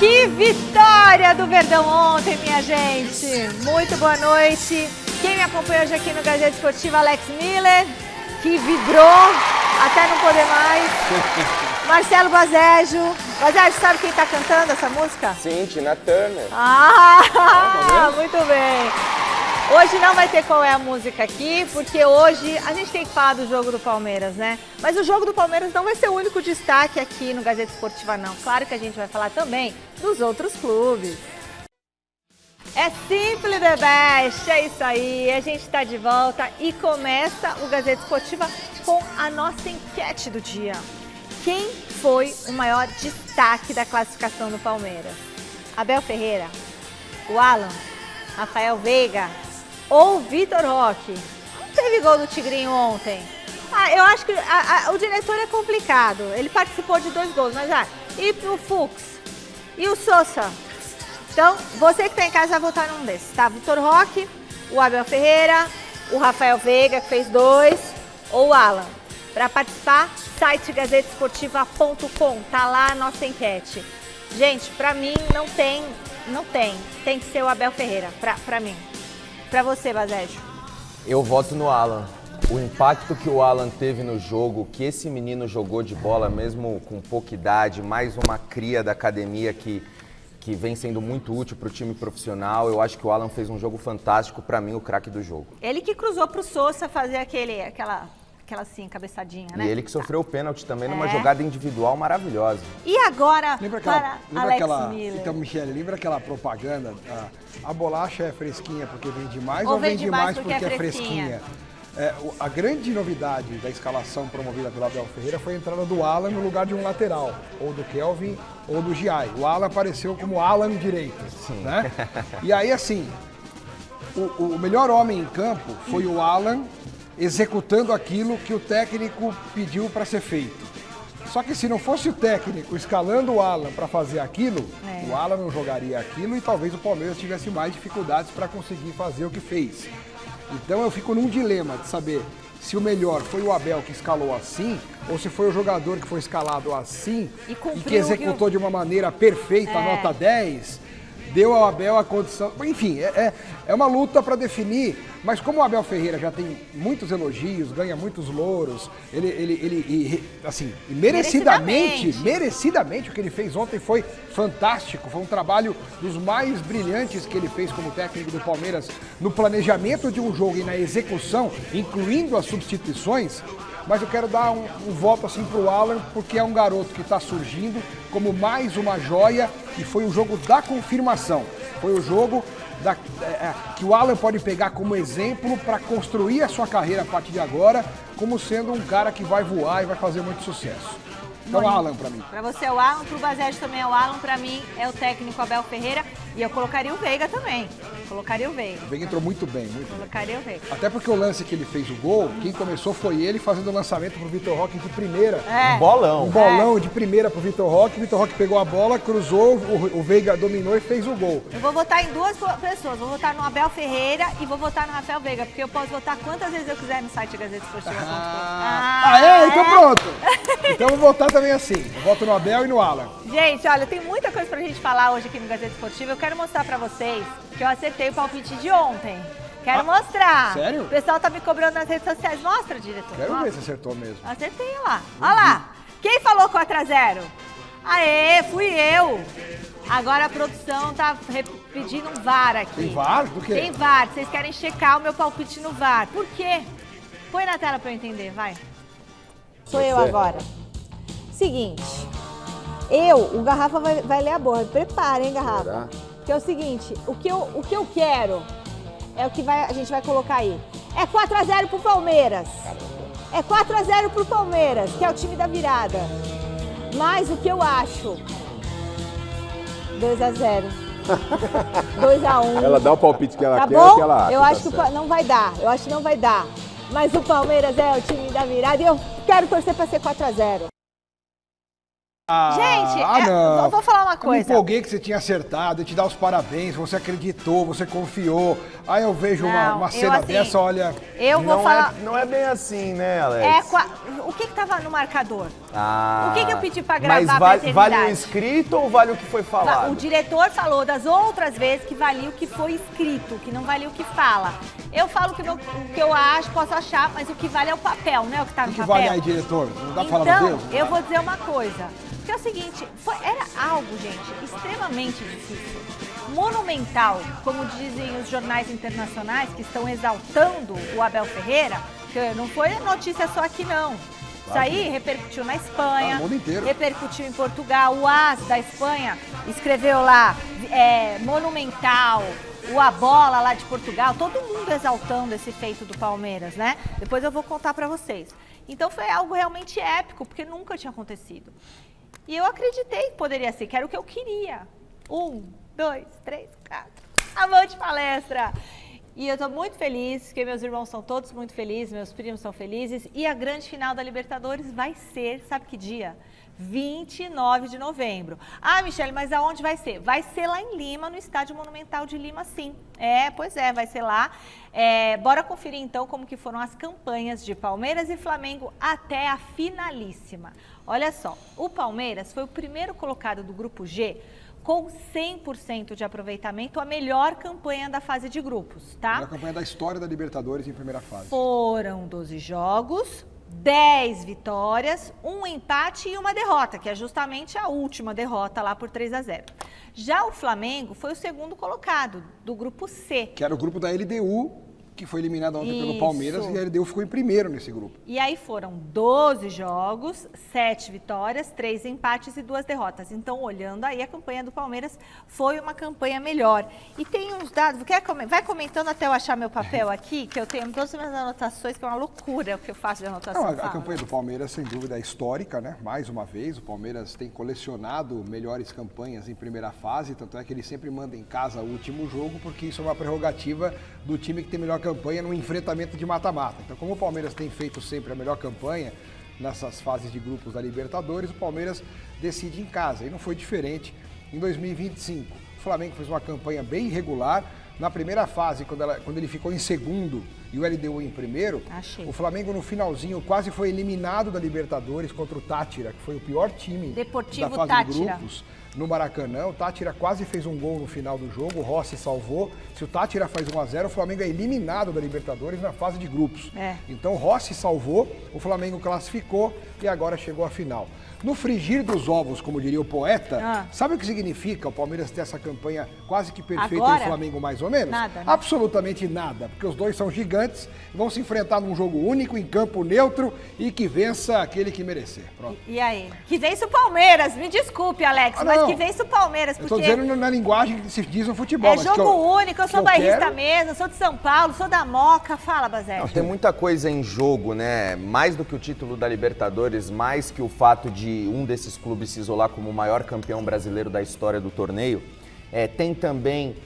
Que vitória do Verdão ontem, minha gente! Muito boa noite. Quem me acompanha hoje aqui no Gazeta Esportiva, Alex Miller, que vibrou até não poder mais. Marcelo Bazejo. Bazejo, sabe quem tá cantando essa música? Sim, Tina Turner. Muito bem. Hoje não vai ter qual é a música aqui, porque hoje a gente tem que falar do jogo do Palmeiras, né? Mas o jogo do Palmeiras não vai ser o único destaque aqui no Gazeta Esportiva, não. Claro que a gente vai falar também dos outros clubes. É Simply the Best, é isso aí, a gente está de volta e começa o Gazeta Esportiva com a nossa enquete do dia. Quem foi o maior destaque da classificação do Palmeiras? Abel Ferreira, o Alan, Rafael Veiga ou Vitor Roque? Não teve gol do Tigrinho ontem. Eu acho que o diretor é complicado, ele participou de 2 gols, mas e o Fux? E o Sousa? Então, você que está em casa vai votar num desses, tá? Vitor Roque, o Abel Ferreira, o Rafael Veiga, que fez 2, ou o Alan. Para participar, site gazetesportiva.com, tá lá a nossa enquete. Gente, para mim não tem que ser o Abel Ferreira, para mim. Para você, Bazejo. Eu voto no Alan. O impacto que o Alan teve no jogo, que esse menino jogou de bola, mesmo com pouca idade, mais uma cria da academia que vem sendo muito útil para o time profissional. Eu acho que o Alan fez um jogo fantástico, para mim, o craque do jogo. Ele que cruzou para o Sousa fazer aquela assim, cabeçadinha, né? E ele que sofreu o pênalti também numa jogada individual maravilhosa. E agora, Miller. Então, Michele, lembra aquela propaganda? A bolacha é fresquinha porque vende mais ou vende mais porque é fresquinha? A grande novidade da escalação promovida pelo Abel Ferreira foi a entrada do Alan no lugar de um lateral, ou do Kelvin ou do Giai. O Alan apareceu como Alan direito, né? E aí, assim, o melhor homem em campo foi o Alan executando aquilo que o técnico pediu para ser feito. Só que se não fosse o técnico escalando o Alan para fazer aquilo, o Alan não jogaria aquilo e talvez o Palmeiras tivesse mais dificuldades para conseguir fazer o que fez. Então eu fico num dilema de saber se o melhor foi o Abel que escalou assim, ou se foi o jogador que foi escalado assim e que executou de uma maneira perfeita, nota 10, deu ao Abel a condição... Enfim, é uma luta para definir, mas como o Abel Ferreira já tem muitos elogios, ganha muitos louros, merecidamente o que ele fez ontem foi fantástico, foi um trabalho dos mais brilhantes que ele fez como técnico do Palmeiras no planejamento de um jogo e na execução, incluindo as substituições. Mas eu quero dar um voto assim pro Alan, porque é um garoto que está surgindo como mais uma joia e foi o jogo da confirmação. Foi o jogo que o Alan pode pegar como exemplo para construir a sua carreira a partir de agora, como sendo um cara que vai voar e vai fazer muito sucesso. Então, Alan pra mim. Pra você é o Alan, pro Bazejo também é o Alan, pra mim é o técnico Abel Ferreira e eu colocaria o Veiga também. Colocaria o Veiga. O Veiga entrou muito bem, Colocaria o Veiga. Até porque o lance que ele fez o gol, quem começou foi ele fazendo o lançamento pro Vitor Roque de primeira. Um bolão. Um bolão de primeira pro Vitor Roque. O Vitor Roque pegou a bola, cruzou, o Veiga dominou e fez o gol. Eu vou votar em 2 pessoas. Vou votar no Abel Ferreira e vou votar no Rafael Veiga, porque eu posso votar quantas vezes eu quiser no site gazetesportiva.com. Então pronto. Então eu vou votar também assim. Eu voto no Abel e no Alan. Gente, olha, tem muita coisa pra gente falar hoje aqui no Gazeta Esportiva. Eu quero mostrar pra vocês que eu acertei o palpite de ontem. Quero mostrar. Sério? O pessoal tá me cobrando nas redes sociais. Mostra, diretor. Quero ver se acertou mesmo. Acertei lá. Olha lá. Quem falou 4-0? Aê, fui eu. Agora a produção tá pedindo um VAR aqui. Tem VAR? Do quê? Tem VAR. Vocês querem checar o meu palpite no VAR. Por quê? Põe na tela pra eu entender, vai. Sou eu agora. Seguinte. O Garrafa vai ler a borra. Prepara, hein, Garrafa? Será? Que é o seguinte, o que eu quero é o que a gente vai colocar aí. É 4-0 pro Palmeiras. É 4-0 pro Palmeiras, que é o time da virada. Mas o que eu acho? 2-0. 2-1. Ela dá o palpite que ela Tá quer, bom? que ela acha. Eu acho que não vai dar. Eu acho que não vai dar. Mas o Palmeiras é o time da virada e eu quero torcer para ser 4-0. Gente, não. vou falar uma coisa. Eu me empolguei que você tinha acertado, eu te dar os parabéns, você acreditou, você confiou. Aí eu vejo uma cena assim, dessa, olha... Eu vou falar... Não é bem assim, né, Alex? O que tava no marcador? Ah, o que eu pedi pra gravar mas pra vale o escrito ou vale o que foi falado? O diretor falou das outras vezes que valia o que foi escrito, que não valia o que fala. Eu falo o que eu acho, posso achar, mas o que vale é o papel, não é o que tá no papel. O que vale aí, diretor? Não dá pra falar então, Deus? Eu vou dizer uma coisa. Porque é o seguinte, era algo, gente, extremamente difícil. Monumental, como dizem os jornais internacionais que estão exaltando o Abel Ferreira, que não foi notícia só aqui não. Isso aí repercutiu na Espanha, no mundo inteiro. Repercutiu em Portugal. O AS da Espanha escreveu lá, monumental, a bola lá de Portugal, todo mundo exaltando esse feito do Palmeiras, né? Depois eu vou contar pra vocês. Então foi algo realmente épico, porque nunca tinha acontecido. E eu acreditei que poderia ser, que era o que eu queria. 1, 2, 3, 4. Amor de palestra! E eu tô muito feliz, porque meus irmãos são todos muito felizes, meus primos são felizes. E a grande final da Libertadores vai ser, sabe que dia? 29 de novembro. Ah, Michele, mas aonde vai ser? Vai ser lá em Lima, no Estádio Monumental de Lima, sim. Pois é, vai ser lá. Bora conferir então como que foram as campanhas de Palmeiras e Flamengo até a finalíssima. Olha só, o Palmeiras foi o primeiro colocado do Grupo G com 100% de aproveitamento, a melhor campanha da fase de grupos, tá? A melhor campanha da história da Libertadores em primeira fase. Foram 12 jogos, 10 vitórias, 1 empate e 1 derrota, que é justamente a última derrota lá por 3-0. Já o Flamengo foi o segundo colocado do Grupo C. Que era o grupo da LDU, que foi eliminado ontem pelo Palmeiras, e a LDU ficou em primeiro nesse grupo. E aí foram 12 jogos, 7 vitórias, 3 empates e 2 derrotas. Então, olhando aí, a campanha do Palmeiras foi uma campanha melhor. E tem uns dados, vai comentando até eu achar meu papel aqui, que eu tenho todas as minhas anotações, que é uma loucura o que eu faço de anotação. Não, a campanha do Palmeiras, sem dúvida, é histórica, né? Mais uma vez, o Palmeiras tem colecionado melhores campanhas em primeira fase, tanto é que ele sempre manda em casa o último jogo, porque isso é uma prerrogativa do time que tem melhor campanha no enfrentamento de mata-mata. Então, como o Palmeiras tem feito sempre a melhor campanha nessas fases de grupos da Libertadores, o Palmeiras decide em casa. E não foi diferente em 2025. O Flamengo fez uma campanha bem irregular. Na primeira fase, quando ele ficou em segundo e o LDU em primeiro, o Flamengo no finalzinho quase foi eliminado da Libertadores contra o Tátira, que foi o pior time Deportivo da fase Tátira. de grupos. No Maracanã, o Tátira quase fez um gol no final do jogo, o Rossi salvou. Se o Tátira faz 1-0, o Flamengo é eliminado da Libertadores na fase de grupos. Então o Rossi salvou, o Flamengo classificou e agora chegou à final. No frigir dos ovos, como diria o poeta, sabe o que significa o Palmeiras ter essa campanha quase que perfeita e o Flamengo mais ou menos? Nada, né? Absolutamente nada, porque os dois são gigantes, vão se enfrentar num jogo único, em campo neutro e que vença aquele que merecer. Pronto. E aí? Que vença o Palmeiras, me desculpe, Alex, mas que vença o Palmeiras. Eu tô dizendo na linguagem que se diz no futebol. É jogo único, eu sou bairrista mesmo, sou de São Paulo, sou da Moca. Fala, Basé. Tem muita coisa em jogo, né? Mais do que o título da Libertadores, mais que o fato de um desses clubes se isolar como o maior campeão brasileiro da história do torneio, tem também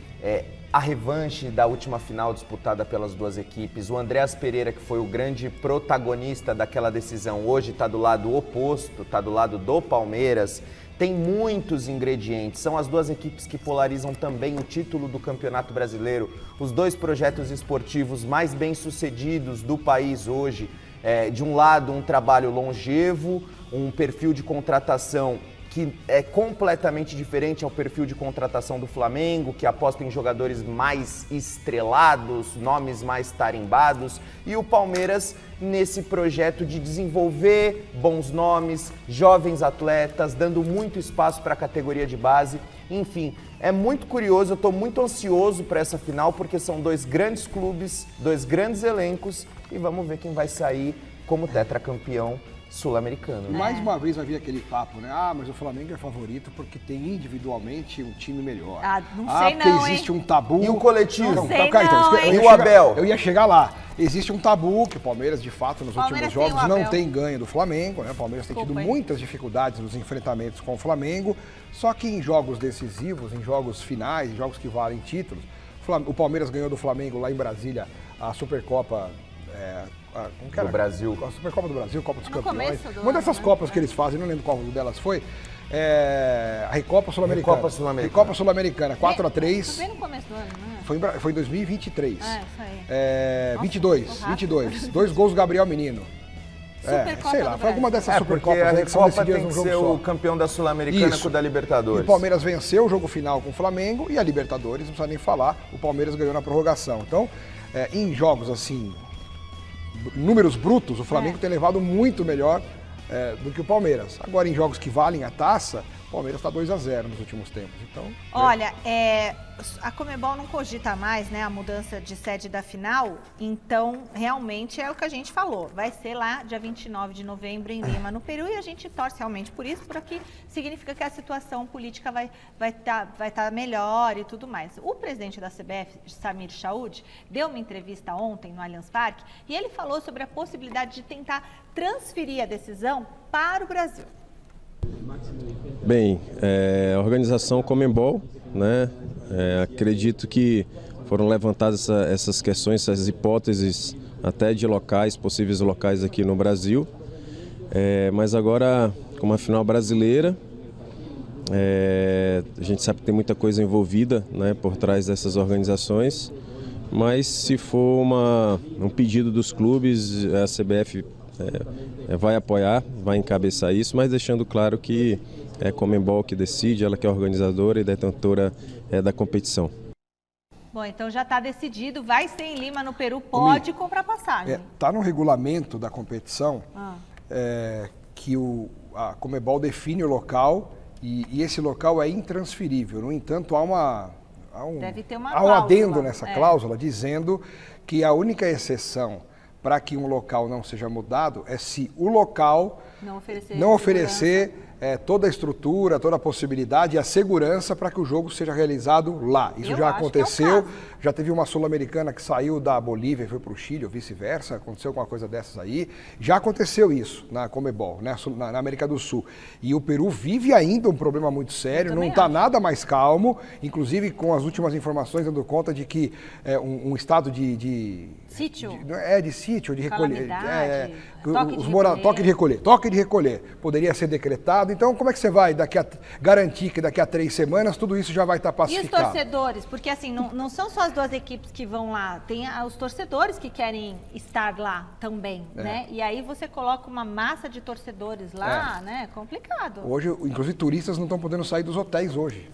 a revanche da última final disputada pelas duas equipes. O Andréas Pereira, que foi o grande protagonista daquela decisão, hoje está do lado oposto, está do lado do Palmeiras. Tem muitos ingredientes, são as duas equipes que polarizam também o título do Campeonato Brasileiro, os dois projetos esportivos mais bem-sucedidos do país hoje. De um lado, um trabalho longevo, um perfil de contratação que é completamente diferente ao perfil de contratação do Flamengo, que aposta em jogadores mais estrelados, nomes mais tarimbados, e o Palmeiras nesse projeto de desenvolver bons nomes, jovens atletas, dando muito espaço para a categoria de base. Enfim, é muito curioso, eu estou muito ansioso para essa final, porque são dois grandes clubes, dois grandes elencos, e vamos ver quem vai sair como tetracampeão sul-americano. Mais uma vez vai vir aquele papo, né? Ah, mas o Flamengo é favorito porque tem individualmente um time melhor. Não sei porque não, existe um tabu. E o coletivo? Não sei não, e o Abel? Eu ia chegar lá. Existe um tabu que o Palmeiras, de fato, nos últimos jogos não tem ganho do Flamengo, né? O Palmeiras tem tido muitas dificuldades nos enfrentamentos com o Flamengo, só que em jogos decisivos, em jogos finais, em jogos que valem títulos, o Palmeiras ganhou do Flamengo lá em Brasília a Supercopa como que era? Do Brasil. A Supercopa do Brasil, Copa dos Campeões. Começo do Uma dessas ano, né? Copas que eles fazem, não lembro qual delas foi. A Recopa Sul-Americana. Recopa Sul-Americana. Recopa Sul-Americana, 4-3. Foi bem no começo do ano, né? Foi em 2023. Isso aí. Nossa, 22. rápido. 22. 2 gols do Gabriel Menino. Supercopa Sei lá, do foi alguma Brasil. dessas Porque Supercopas a aí que são Recopa decididas tem num que jogo ser só. o campeão da Sul-Americana Isso. com o da E Libertadores. o Palmeiras venceu o jogo final com o Flamengo e a Libertadores, não precisa nem falar, o Palmeiras ganhou na prorrogação. Então, em jogos assim, números brutos, o Flamengo tem levado muito melhor do que o Palmeiras. Agora, em jogos que valem a taça, o Palmeiras está 2-0 nos últimos tempos. Então, Olha, a Conmebol não cogita mais, né, a mudança de sede da final, então realmente é o que a gente falou. Vai ser lá dia 29 de novembro em Lima, no Peru, e a gente torce realmente por isso, porque significa que a situação política vai tá melhor e tudo mais. O presidente da CBF, Samir Chaoud, deu uma entrevista ontem no Allianz Parque e ele falou sobre a possibilidade de tentar transferir a decisão para o Brasil. Bem, a organização Conmebol, né, acredito que foram levantadas essas questões, essas hipóteses até de locais, possíveis locais aqui no Brasil, mas agora com uma final brasileira, a gente sabe que tem muita coisa envolvida, né, por trás dessas organizações, mas se for um pedido dos clubes, a CBF vai apoiar, vai encabeçar isso, mas deixando claro que é a Conmebol que decide, ela que é organizadora e detentora da competição. Bom, então já está decidido, vai ser em Lima, no Peru, pode comprar passagem. Está no regulamento da competição que a Conmebol define o local e esse local é intransferível. No entanto, Deve ter uma há um cláusula, adendo nessa cláusula dizendo que a única exceção para que um local não seja mudado é se o local não oferecer toda a estrutura, toda a possibilidade e a segurança para que o jogo seja realizado lá. Isso já aconteceu, já teve uma sul-americana que saiu da Bolívia e foi para o Chile, ou vice-versa, aconteceu alguma coisa dessas aí. Já aconteceu isso na Conmebol, né, na América do Sul. E o Peru vive ainda um problema muito sério, não está nada mais calmo, inclusive com as últimas informações dando conta de que um estado de sítio? De sítio, de recolher. Toque de recolher. Poderia ser decretado. Então, como é que você vai garantir que daqui a 3 semanas tudo isso já vai estar pacificado? E os torcedores? Porque assim, não são só as duas equipes que vão lá, tem os torcedores que querem estar lá também, né? E aí você coloca uma massa de torcedores lá, né? Complicado. Hoje, inclusive, turistas não estão podendo sair dos hotéis hoje.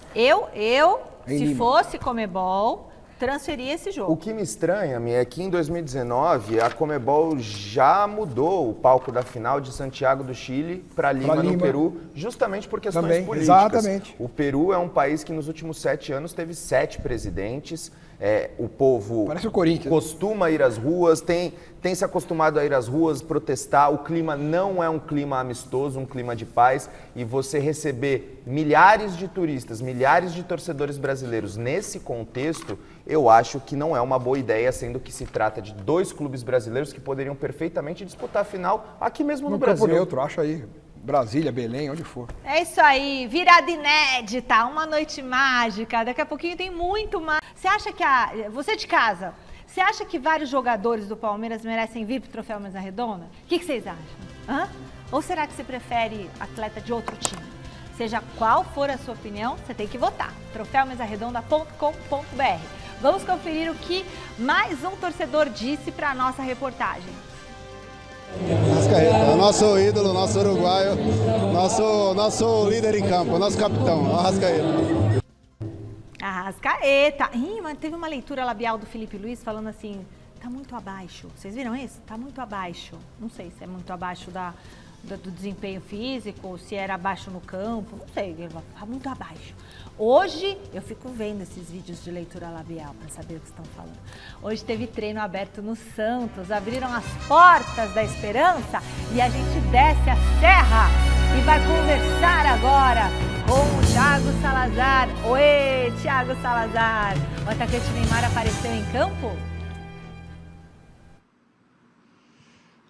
Se fosse Conmebol, transferir esse jogo. O que me estranha, Mi, é que em 2019 a Conmebol já mudou o palco da final de Santiago do Chile para Lima, no Peru, justamente por questões políticas. Exatamente. O Peru é um país que nos últimos 7 anos teve 7 presidentes. O povo parece o Corinthians. Costuma ir às ruas, tem se acostumado a ir às ruas, protestar. O clima não é um clima amistoso, um clima de paz. E você receber milhares de turistas, milhares de torcedores brasileiros nesse contexto, eu acho que não é uma boa ideia, sendo que se trata de 2 clubes brasileiros que poderiam perfeitamente disputar a final aqui mesmo no Brasil. No campo neutro, acho aí. Brasília, Belém, onde for. É isso aí, virada inédita, uma noite mágica, daqui a pouquinho tem muito mais. Você acha que você de casa, você acha que vários jogadores do Palmeiras merecem vir pro Troféu Mesa Redonda? O que vocês acham? Ou será que você prefere atleta de outro time? Seja qual for a sua opinião, você tem que votar. troféumesaredonda.com.br. Vamos conferir o que mais um torcedor disse para a nossa reportagem. Arrascaeta, o nosso ídolo, nosso uruguaio, nosso líder em campo, nosso capitão, Arrascaeta. Arrascaeta. Mas teve uma leitura labial do Felipe Luiz falando assim, tá muito abaixo. Vocês viram isso? Tá muito abaixo. Não sei se é muito abaixo do desempenho físico, se era abaixo no campo, não sei, tá muito abaixo. Hoje, eu fico vendo esses vídeos de leitura labial para saber o que estão falando. Hoje teve treino aberto no Santos, abriram as portas da esperança e a gente desce a serra e vai conversar agora com o Thiago Salazar. Oi, Thiago Salazar. O atacante Neymar apareceu em campo?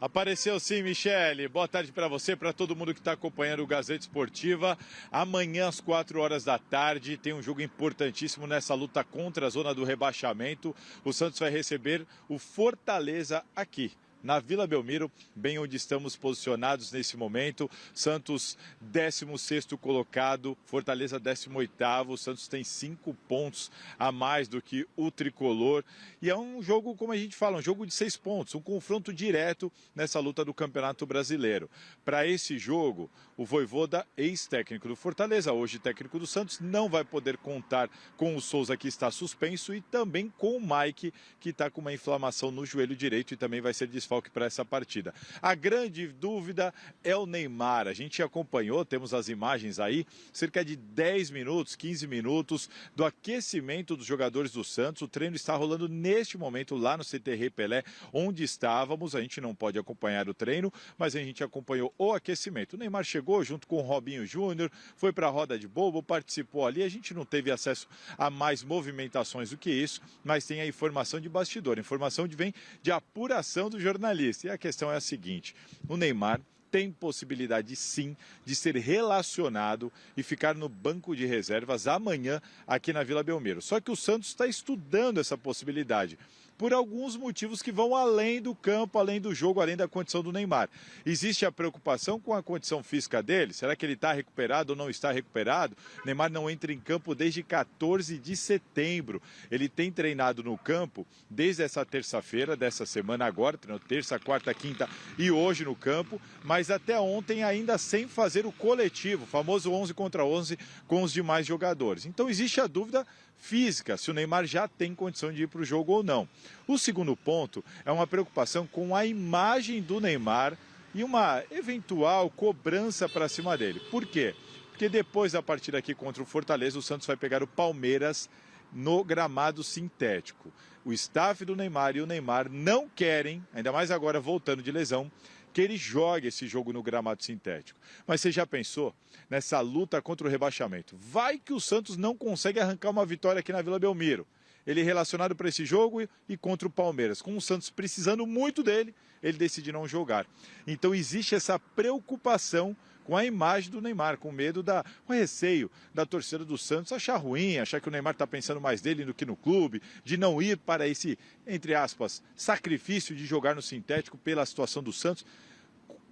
Apareceu sim, Michele. Boa tarde para você, para todo mundo que está acompanhando o Gazeta Esportiva. Amanhã, às 4 horas da tarde, tem um jogo importantíssimo nessa luta contra a zona do rebaixamento. O Santos vai receber o Fortaleza aqui, na Vila Belmiro, bem onde estamos posicionados nesse momento. Santos 16º colocado, Fortaleza 18º. O Santos tem 5 pontos a mais do que o tricolor. E é um jogo, como a gente fala, um jogo de 6 pontos, um confronto direto nessa luta do Campeonato Brasileiro. Para esse jogo, o Vojvoda, ex-técnico do Fortaleza, hoje técnico do Santos, não vai poder contar com o Souza, que está suspenso, e também com o Mike, que está com uma inflamação no joelho direito e também vai ser desfalque para essa partida. A grande dúvida é o Neymar. A gente acompanhou, temos as imagens aí, cerca de 10 minutos, 15 minutos do aquecimento dos jogadores do Santos. O treino está rolando neste momento lá no CT Rei Pelé, onde estávamos. A gente não pode acompanhar o treino, mas a gente acompanhou o aquecimento. O Neymar chegou junto com o Robinho Júnior, foi para a roda de bobo, participou ali. A gente não teve acesso a mais movimentações do que isso, mas tem a informação de bastidor. A informação vem de apuração do jornalista. E a questão é a seguinte: o Neymar tem possibilidade sim de ser relacionado e ficar no banco de reservas amanhã aqui na Vila Belmiro. Só que o Santos está estudando essa possibilidade por alguns motivos que vão além do campo, além do jogo, além da condição do Neymar. Existe a preocupação com a condição física dele? Será que ele está recuperado ou não está recuperado? O Neymar não entra em campo desde 14 de setembro. Ele tem treinado no campo desde essa terça-feira, dessa semana agora, treinou terça, quarta, quinta e hoje no campo, mas até ontem ainda sem fazer o coletivo, o famoso 11 contra 11 com os demais jogadores. Então existe a dúvida física, se o Neymar já tem condição de ir para o jogo ou não. O segundo ponto é uma preocupação com a imagem do Neymar e uma eventual cobrança para cima dele. Por quê? Porque depois da partida aqui contra o Fortaleza, o Santos vai pegar o Palmeiras no gramado sintético. O staff do Neymar e o Neymar não querem, ainda mais agora voltando de lesão, que ele jogue esse jogo no gramado sintético. Mas você já pensou nessa luta contra o rebaixamento? Vai que o Santos não consegue arrancar uma vitória aqui na Vila Belmiro. Ele é relacionado para esse jogo e contra o Palmeiras. Com o Santos precisando muito dele, ele decide não jogar. Então existe essa preocupação com a imagem do Neymar, com medo com receio da torcida do Santos achar ruim, achar que o Neymar está pensando mais dele do que no clube, de não ir para esse, entre aspas, sacrifício de jogar no sintético pela situação do Santos.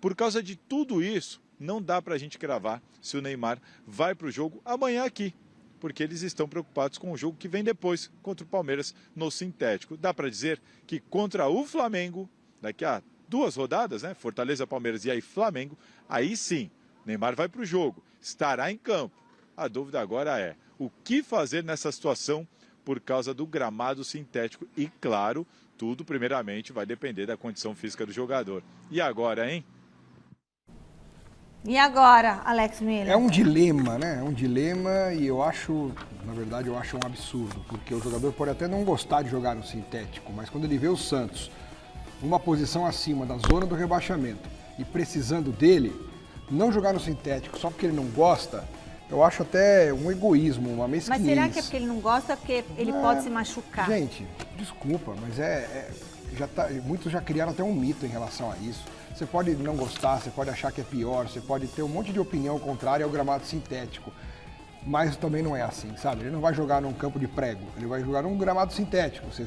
Por causa de tudo isso, não dá para a gente cravar se o Neymar vai para o jogo amanhã aqui, porque eles estão preocupados com o jogo que vem depois, contra o Palmeiras no sintético. Dá para dizer que contra o Flamengo, daqui a 2 rodadas, né? Fortaleza, Palmeiras e aí Flamengo, aí sim, Neymar vai para o jogo, estará em campo. A dúvida agora é o que fazer nessa situação por causa do gramado sintético. E claro, tudo primeiramente vai depender da condição física do jogador. E agora, hein? E agora, Alex Miller? É um dilema, né? É um dilema e eu acho, na verdade, eu acho um absurdo, porque o jogador pode até não gostar de jogar no sintético, mas quando ele vê o Santos numa posição acima da zona do rebaixamento e precisando dele, não jogar no sintético só porque ele não gosta, eu acho até um egoísmo, uma mesquinhez. Mas será que é porque ele não gosta ou porque ele pode se machucar? Gente, desculpa, mas muitos já criaram até um mito em relação a isso. Você pode não gostar, você pode achar que é pior, você pode ter um monte de opinião contrária ao gramado sintético. Mas também não é assim, sabe? Ele não vai jogar num campo de prego, ele vai jogar num gramado sintético. Você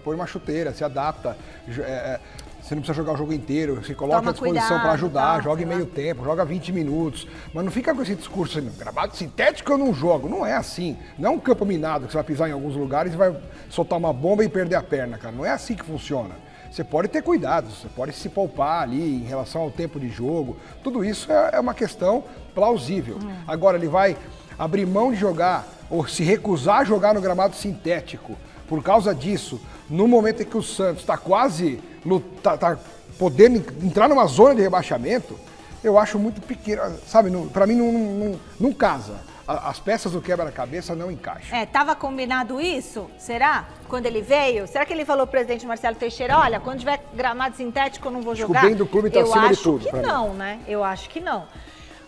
põe uma chuteira, se adapta, você não precisa jogar o jogo inteiro, se coloca à disposição para ajudar, joga em meio tempo, joga 20 minutos. Mas não fica com esse discurso assim, gramado sintético eu não jogo. Não é assim. Não é um campo minado que você vai pisar em alguns lugares e vai soltar uma bomba e perder a perna, cara. Não é assim que funciona. Você pode ter cuidado, você pode se poupar ali em relação ao tempo de jogo. Tudo isso é uma questão plausível. Agora, ele vai abrir mão de jogar ou se recusar a jogar no gramado sintético por causa disso, no momento em que o Santos está quase tá podendo entrar numa zona de rebaixamento, eu acho muito pequeno, sabe? Para mim não casa. As peças do quebra-cabeça não encaixam. Tava combinado isso? Será? Quando ele veio? Será que ele falou pro presidente Marcelo Teixeira, olha, quando tiver gramado sintético eu não vou jogar? O bem do clube tá acima de tudo. Eu acho que não, né? Eu acho que não.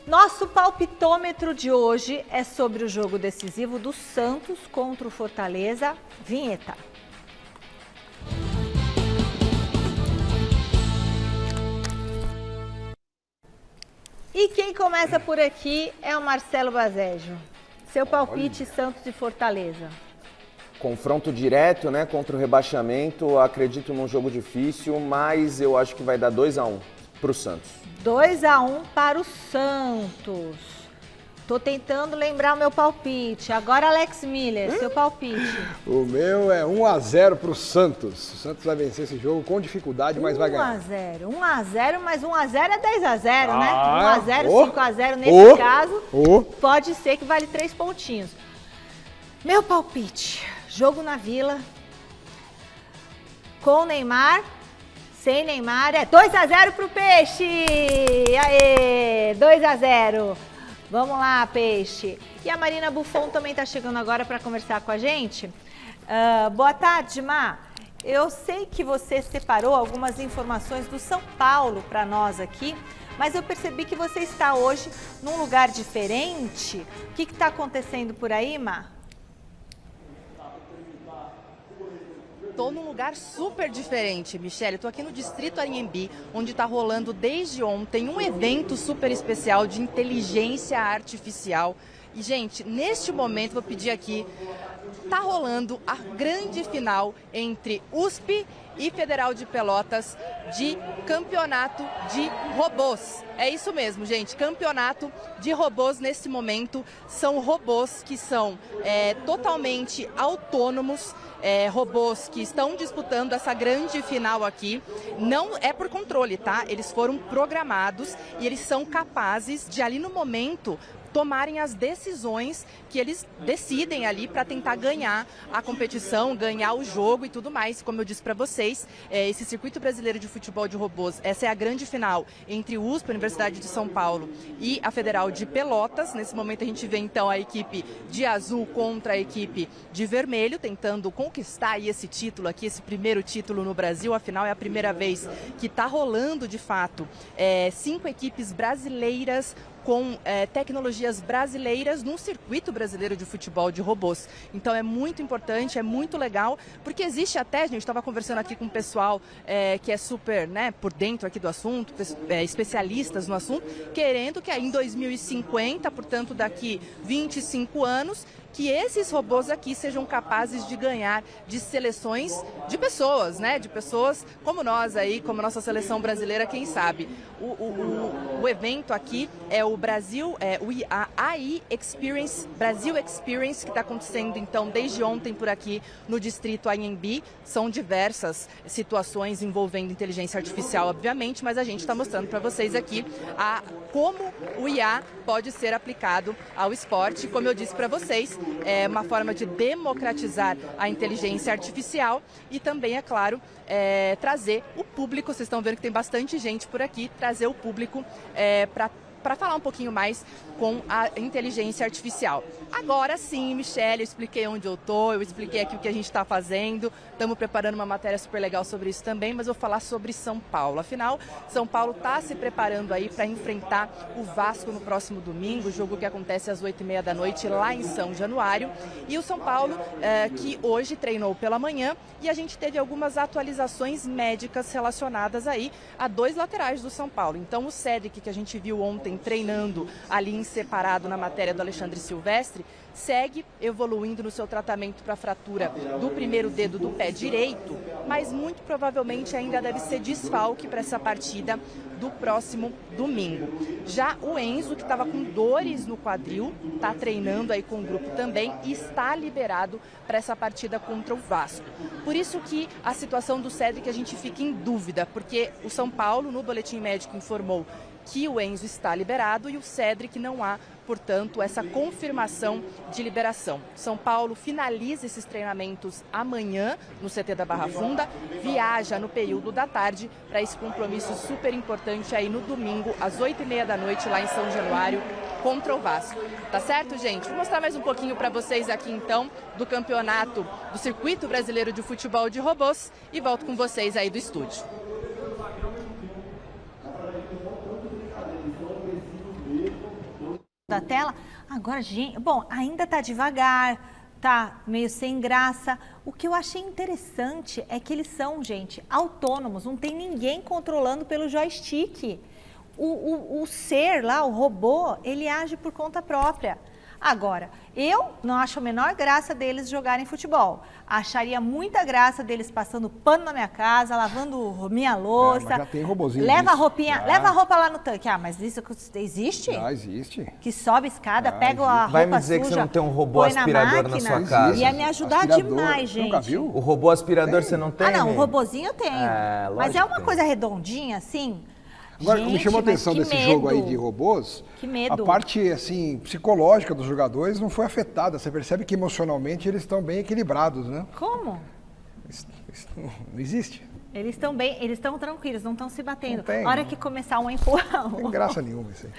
Nosso palpitômetro de hoje é sobre o jogo decisivo do Santos contra o Fortaleza. Vinheta. E quem começa por aqui é o Marcelo Bazejo. Seu palpite, Santos e Fortaleza. confronto direto, né, contra o rebaixamento. Acredito num jogo difícil, mas eu acho que vai dar 2-1 para o Santos. 2-1 para o Santos. Tô tentando lembrar o meu palpite. Agora, Alex Miller, seu palpite. O meu é 1-0 para o Santos. O Santos vai vencer esse jogo com dificuldade, mas vai ganhar. 1-0, mas 1-0 é 10-0, né? 1-0, 5-0 nesse caso. Pode ser que vale 3 pontinhos. Meu palpite. Jogo na Vila. Com Neymar. Sem Neymar. É 2-0 pro Peixe. Aê! 2-0. Vamos lá, Peixe. E a Marina Buffon também está chegando agora para conversar com a gente. Boa tarde, Má. Eu sei que você separou algumas informações do São Paulo para nós aqui, mas eu percebi que você está hoje num lugar diferente. O que está acontecendo por aí, Má? Estou num lugar super diferente, Michele. Estou aqui no Distrito Anhembi, onde está rolando desde ontem um evento super especial de inteligência artificial. E, gente, neste momento, vou pedir aqui, está rolando a grande final entre USP e Federal de Pelotas de campeonato de robôs. É isso mesmo, gente, campeonato de robôs nesse momento. São robôs que são totalmente autônomos, robôs que estão disputando essa grande final aqui. Não é por controle, tá? Eles foram programados e eles são capazes de, ali no momento, tomarem as decisões que eles decidem ali para tentar ganhar a competição, ganhar o jogo e tudo mais. Como eu disse para vocês, esse circuito brasileiro de futebol de robôs, essa é a grande final entre o USP, a Universidade de São Paulo, e a Federal de Pelotas. Nesse momento a gente vê então a equipe de azul contra a equipe de vermelho, tentando conquistar aí esse título aqui, esse primeiro título no Brasil. Afinal, é a primeira vez que está rolando de fato 5 equipes brasileiras com tecnologias brasileiras num circuito brasileiro de futebol de robôs. Então é muito importante, é muito legal, porque existe até, a gente estava conversando aqui com o pessoal que é super, né, por dentro aqui do assunto, especialistas no assunto, querendo que em 2050, portanto daqui 25 anos, que esses robôs aqui sejam capazes de ganhar de seleções de pessoas, né? De pessoas como nós aí, como nossa seleção brasileira, quem sabe. O evento aqui é o Brasil, a AI Experience, Brasil Experience, que está acontecendo então desde ontem por aqui no Distrito Anhembi. São diversas situações envolvendo inteligência artificial, obviamente, mas a gente está mostrando para vocês aqui como o IA pode ser aplicado ao esporte. Como eu disse para vocês, é uma forma de democratizar a inteligência artificial e também, é claro, trazer o público. Vocês estão vendo que tem bastante gente por aqui, trazer o público para falar um pouquinho mais com a inteligência artificial. Agora sim, Michele, eu expliquei onde eu tô, eu expliquei aqui o que a gente está fazendo, estamos preparando uma matéria super legal sobre isso também, mas vou falar sobre São Paulo. Afinal, São Paulo está se preparando aí para enfrentar o Vasco no próximo domingo, jogo que acontece às 8h30 da noite lá em São Januário. E o São Paulo, que hoje treinou pela manhã, e a gente teve algumas atualizações médicas relacionadas aí a 2 laterais do São Paulo. Então o Cédric, que a gente viu ontem treinando ali em separado na matéria do Alexandre Silvestre, segue evoluindo no seu tratamento para a fratura do primeiro dedo do pé direito, mas muito provavelmente ainda deve ser desfalque para essa partida do próximo domingo. Já o Enzo, que estava com dores no quadril, está treinando aí com o grupo também e está liberado para essa partida contra o Vasco. Por isso que a situação do Cédric a gente fica em dúvida, porque o São Paulo, no boletim médico, informou que o Enzo está liberado e o Cédric não há, portanto, essa confirmação de liberação. São Paulo finaliza esses treinamentos amanhã no CT da Barra Funda, viaja no período da tarde para esse compromisso super importante aí no domingo, às 8h30 da noite, lá em São Januário, contra o Vasco. Tá certo, gente? Vou mostrar mais um pouquinho para vocês aqui, então, do campeonato do Circuito Brasileiro de Futebol de Robôs e volto com vocês aí do estúdio. Da tela. Agora, gente, bom, ainda tá devagar, tá meio sem graça. O que eu achei interessante é que eles são, gente, autônomos, não tem ninguém controlando pelo joystick. O ser lá, o robô, ele age por conta própria. Agora, eu não acho a menor graça deles jogarem futebol. Acharia muita graça deles passando pano na minha casa, lavando minha louça. Mas já tem robozinho. Leva a roupinha, leva a roupa lá no tanque. Ah, mas isso existe? Já existe. Que sobe a escada, pega a roupa Vai me dizer suja, que você não tem um robô põe aspirador na sua casa? Ia me ajudar demais, gente. Nunca viu? O robô aspirador você não tem? Ah, não, o robozinho eu tenho. Mas lógico é uma que tem. coisa redondinha, assim. Agora, o que me chamou a atenção desse jogo aí de robôs, Que medo. a parte assim, psicológica dos jogadores não foi afetada. Você percebe que emocionalmente eles estão bem equilibrados, né? Como? Isso não existe. Eles estão bem, eles estão tranquilos, não estão se batendo. Não tem, A hora não. que começar um empurrão. Não tem graça nenhuma isso aí.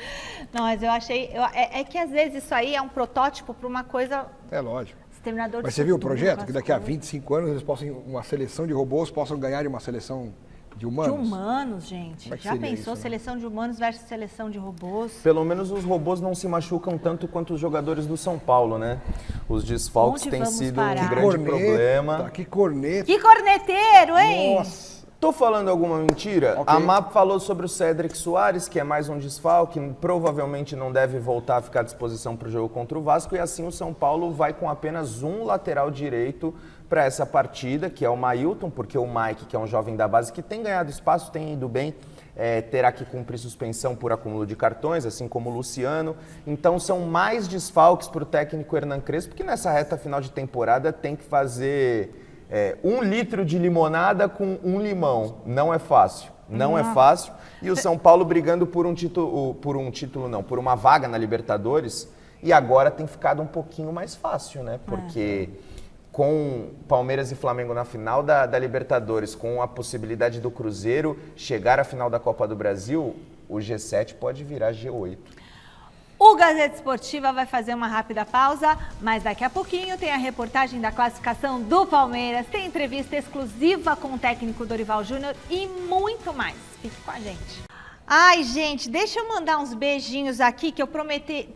Não, mas eu achei. É que às vezes isso aí é um protótipo para uma coisa. É lógico. Exterminador Mas de você viu o Futuro, projeto? Que daqui a aquelas 25 anos eles possam, uma seleção de robôs possam ganhar de uma seleção de humanos? De humanos, gente. Como é que Já seria pensou isso, né? seleção de humanos versus seleção de robôs? Pelo menos os robôs não se machucam tanto quanto os jogadores do São Paulo, né? Os desfalques Onde têm vamos sido parar? um grande problema. Que corneta. Que corneteiro, hein? Nossa. Tô falando alguma mentira? Ok. A MAP falou sobre o Cédric Soares, que é mais um desfalque, provavelmente não deve voltar a ficar à disposição para o jogo contra o Vasco, e assim o São Paulo vai com apenas um lateral direito para essa partida, que é o Mailton, porque o Mike, que é um jovem da base que tem ganhado espaço, tem ido bem, terá que cumprir suspensão por acúmulo de cartões, assim como o Luciano. Então são mais desfalques para o técnico Hernan Crespo, que nessa reta final de temporada tem que fazer 1 litro de limonada com 1 limão. Não é fácil. Não é fácil. E o São Paulo brigando por por uma vaga na Libertadores. E agora tem ficado um pouquinho mais fácil, né? Porque com Palmeiras e Flamengo na final da Libertadores, com a possibilidade do Cruzeiro chegar à final da Copa do Brasil, o G7 pode virar G8. O Gazeta Esportiva vai fazer uma rápida pausa, mas daqui a pouquinho tem a reportagem da classificação do Palmeiras, tem entrevista exclusiva com o técnico Dorival Júnior e muito mais. Fique com a gente. Ai, gente, deixa eu mandar uns beijinhos aqui que eu prometi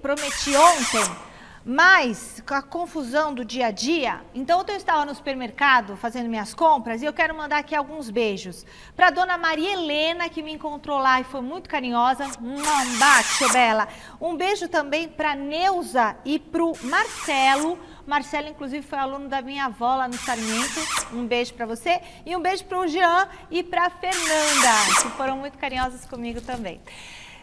ontem, mas com a confusão do dia a dia. Então, eu estava no supermercado fazendo minhas compras e eu quero mandar aqui alguns beijos. Para dona Maria Helena, que me encontrou lá e foi muito carinhosa. Um bate, bela. Um beijo também para Neuza e para o Marcelo. Marcelo, inclusive, foi aluno da minha avó lá no Sarmiento. Um beijo para você. E um beijo para o Jean e para a Fernanda, que foram muito carinhosas comigo também.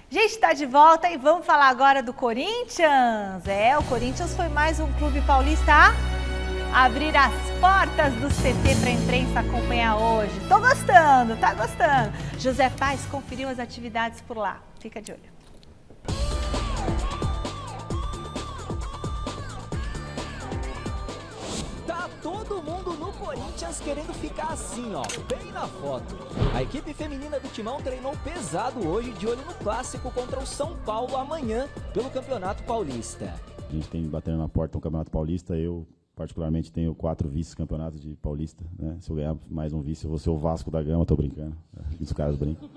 Gente, está de volta e vamos falar agora do Corinthians. O Corinthians foi mais um clube paulista a abrir as portas do CT para a imprensa acompanhar hoje. Tô gostando, tá gostando. José Paz conferiu as atividades por lá. Fica de olho. Tá todo mundo no Corinthians querendo ficar assim, ó, bem na foto. A equipe feminina do Timão treinou pesado hoje, de olho no clássico contra o São Paulo amanhã, pelo Campeonato Paulista. A gente tem batendo na porta um Campeonato Paulista, eu particularmente tenho 4 vice-campeonatos de Paulista, né? Se eu ganhar mais um vice, eu vou ser o Vasco da Gama, tô brincando. Os caras brincam.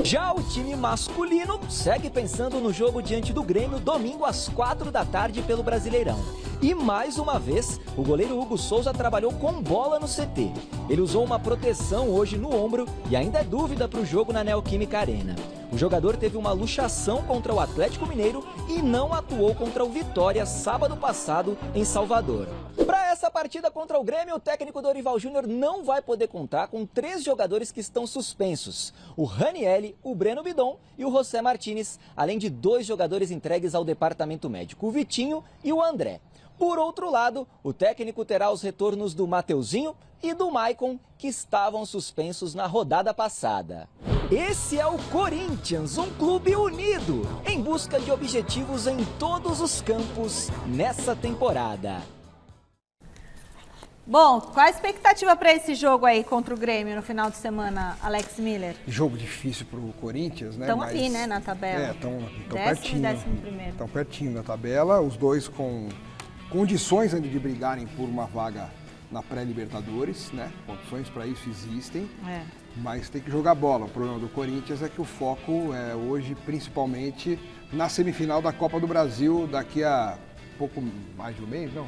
Já o time masculino segue pensando no jogo diante do Grêmio domingo às 4 da tarde pelo Brasileirão. E mais uma vez, o goleiro Hugo Souza trabalhou com bola no CT. Ele usou uma proteção hoje no ombro e ainda é dúvida para o jogo na Neoquímica Arena. O jogador teve uma luxação contra o Atlético Mineiro e não atuou contra o Vitória sábado passado em Salvador. Para essa partida contra o Grêmio, o técnico Dorival Júnior não vai poder contar com 3 jogadores que estão suspensos: o Ranielli, o Breno Bidon e o José Martínez, além de 2 jogadores entregues ao departamento médico, o Vitinho e o André. Por outro lado, o técnico terá os retornos do Mateuzinho e do Maicon, que estavam suspensos na rodada passada. Esse é o Corinthians, um clube unido, em busca de objetivos em todos os campos nessa temporada. Bom, qual a expectativa para esse jogo aí contra o Grêmio no final de semana, Alex Miller? Jogo difícil para o Corinthians, né? Estão ali, né, na tabela. Estão pertinho. Estão pertinho da tabela, os dois com condições ainda de brigarem por uma vaga na pré-Libertadores, né? Condições para isso existem, mas tem que jogar bola. O problema do Corinthians é que o foco é hoje principalmente na semifinal da Copa do Brasil, daqui a pouco mais de um mês, não?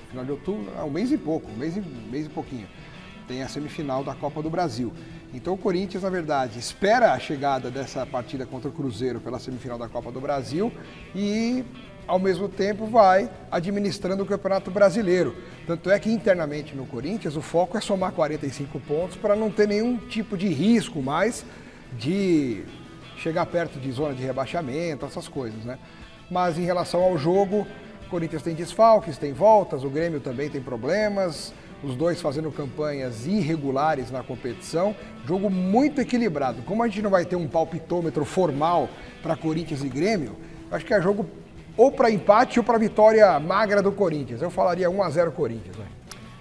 Final de outubro, um mês e pouco, um mês e pouquinho. Tem a semifinal da Copa do Brasil. Então o Corinthians, na verdade, espera a chegada dessa partida contra o Cruzeiro pela semifinal da Copa do Brasil e ao mesmo tempo vai administrando o Campeonato Brasileiro. Tanto é que internamente no Corinthians o foco é somar 45 pontos para não ter nenhum tipo de risco mais de chegar perto de zona de rebaixamento, essas coisas, né? Mas em relação ao jogo, o Corinthians tem desfalques, tem voltas, o Grêmio também tem problemas, os dois fazendo campanhas irregulares na competição, jogo muito equilibrado. Como a gente não vai ter um palpitômetro formal para Corinthians e Grêmio, acho que é jogo ou para empate ou para vitória magra do Corinthians. Eu falaria 1-0 Corinthians, né?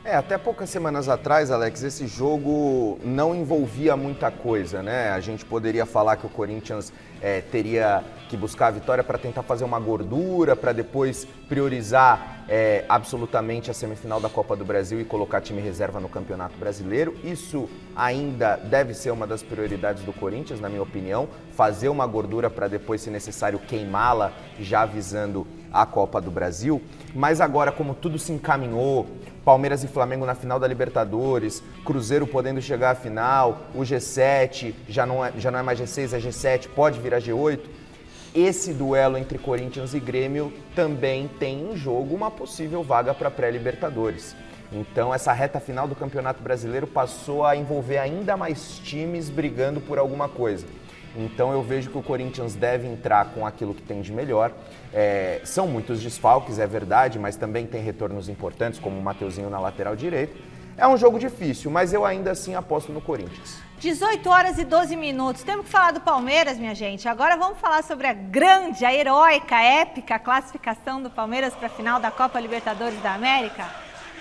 Até poucas semanas atrás, Alex, esse jogo não envolvia muita coisa, né? A gente poderia falar que o Corinthians teria que buscar a vitória para tentar fazer uma gordura, para depois priorizar absolutamente a semifinal da Copa do Brasil e colocar time reserva no Campeonato Brasileiro. Isso ainda deve ser uma das prioridades do Corinthians, na minha opinião, fazer uma gordura para depois, se necessário, queimá-la, já visando a Copa do Brasil. Mas agora, como tudo se encaminhou, Palmeiras e Flamengo na final da Libertadores, Cruzeiro podendo chegar à final, o G7 já não é mais G6, é G7, pode virar G8. Esse duelo entre Corinthians e Grêmio também tem em jogo uma possível vaga para pré-Libertadores. Então essa reta final do Campeonato Brasileiro passou a envolver ainda mais times brigando por alguma coisa. Então eu vejo que o Corinthians deve entrar com aquilo que tem de melhor. São muitos desfalques, é verdade, mas também tem retornos importantes, como o Mateuzinho na lateral direita. É um jogo difícil, mas eu ainda assim aposto no Corinthians. 18 horas e 12 minutos. Temos que falar do Palmeiras, minha gente. Agora vamos falar sobre a grande, a heróica, a épica classificação do Palmeiras para a final da Copa Libertadores da América.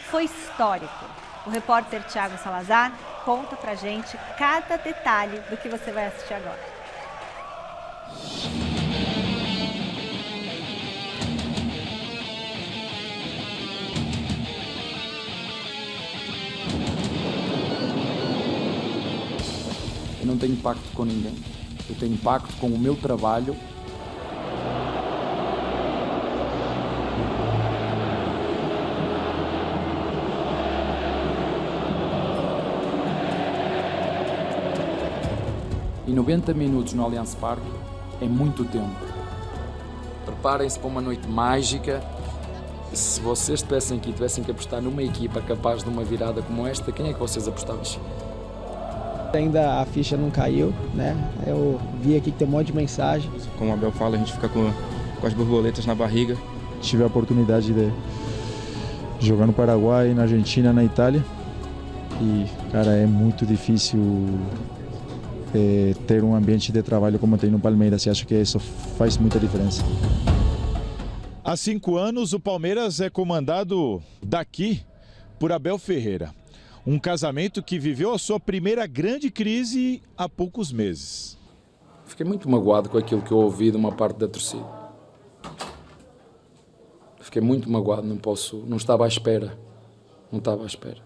Foi histórico. O repórter Thiago Salazar conta pra gente cada detalhe do que você vai assistir agora. Eu não tenho pacto com ninguém. Eu tenho pacto com o meu trabalho. E 90 minutos no Allianz Parque é muito tempo. Preparem-se para uma noite mágica. Se vocês tivessem que apostar numa equipa capaz de uma virada como esta, quem é que vocês apostavam? Ainda a ficha não caiu, né? Eu vi aqui que tem um monte de mensagem. Como a Abel fala, a gente fica com as borboletas na barriga. Tive a oportunidade de jogar no Paraguai, na Argentina, na Itália. E, cara, é muito difícil ter um ambiente de trabalho como tem no Palmeiras. E acho que isso faz muita diferença. Há 5 anos, o Palmeiras é comandado daqui por Abel Ferreira. Um casamento que viveu a sua primeira grande crise há poucos meses. Fiquei muito magoado com aquilo que eu ouvi de uma parte da torcida. Fiquei muito magoado, não estava à espera. Não estava à espera.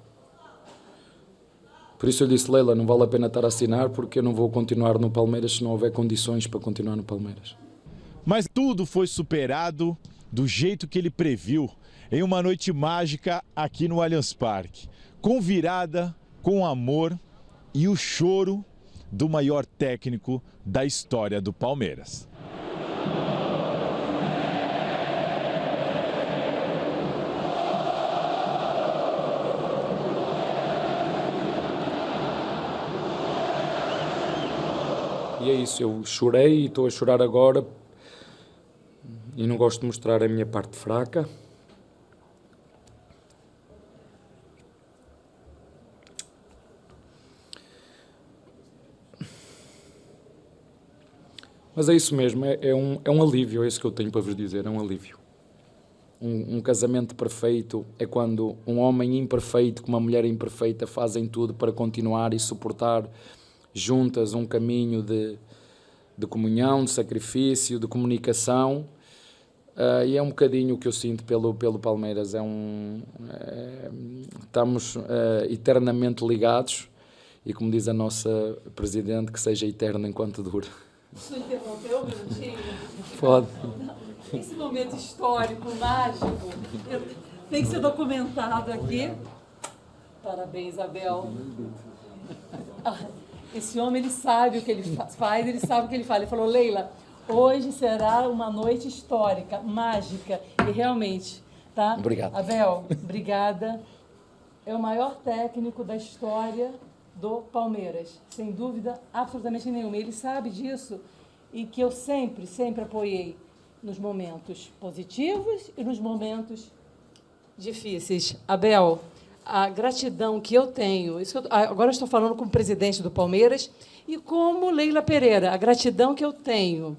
Por isso eu disse, Leila, não vale a pena estar a assinar porque eu não vou continuar no Palmeiras se não houver condições para continuar no Palmeiras. Mas tudo foi superado do jeito que ele previu em uma noite mágica aqui no Allianz Parque. Com virada, com amor e o choro do maior técnico da história do Palmeiras. E é isso, eu chorei e estou a chorar agora e não gosto de mostrar a minha parte fraca. Mas é isso mesmo, é um alívio, é isso que eu tenho para vos dizer, é um alívio. Um casamento perfeito é quando um homem imperfeito com uma mulher imperfeita fazem tudo para continuar e suportar juntas um caminho de comunhão, de sacrifício, de comunicação. E é um bocadinho o que eu sinto pelo Palmeiras. Estamos eternamente ligados e, como diz a nossa Presidente, que seja eterno enquanto dure. Isso interrompeu um minutinho? Pode. Esse momento histórico, mágico, tem que ser documentado aqui. Parabéns, Abel. Esse homem, ele sabe o que ele faz, ele sabe o que ele fala. Ele falou, Leila, Hoje será uma noite histórica, mágica e realmente, tá? Obrigado. Abel, obrigada. É o maior técnico da história do Palmeiras, sem dúvida absolutamente nenhuma. Ele sabe disso e que eu sempre, sempre apoiei nos momentos positivos e nos momentos difíceis. Abel, a gratidão que eu tenho, agora eu estou falando como presidente do Palmeiras e como Leila Pereira, a gratidão que eu tenho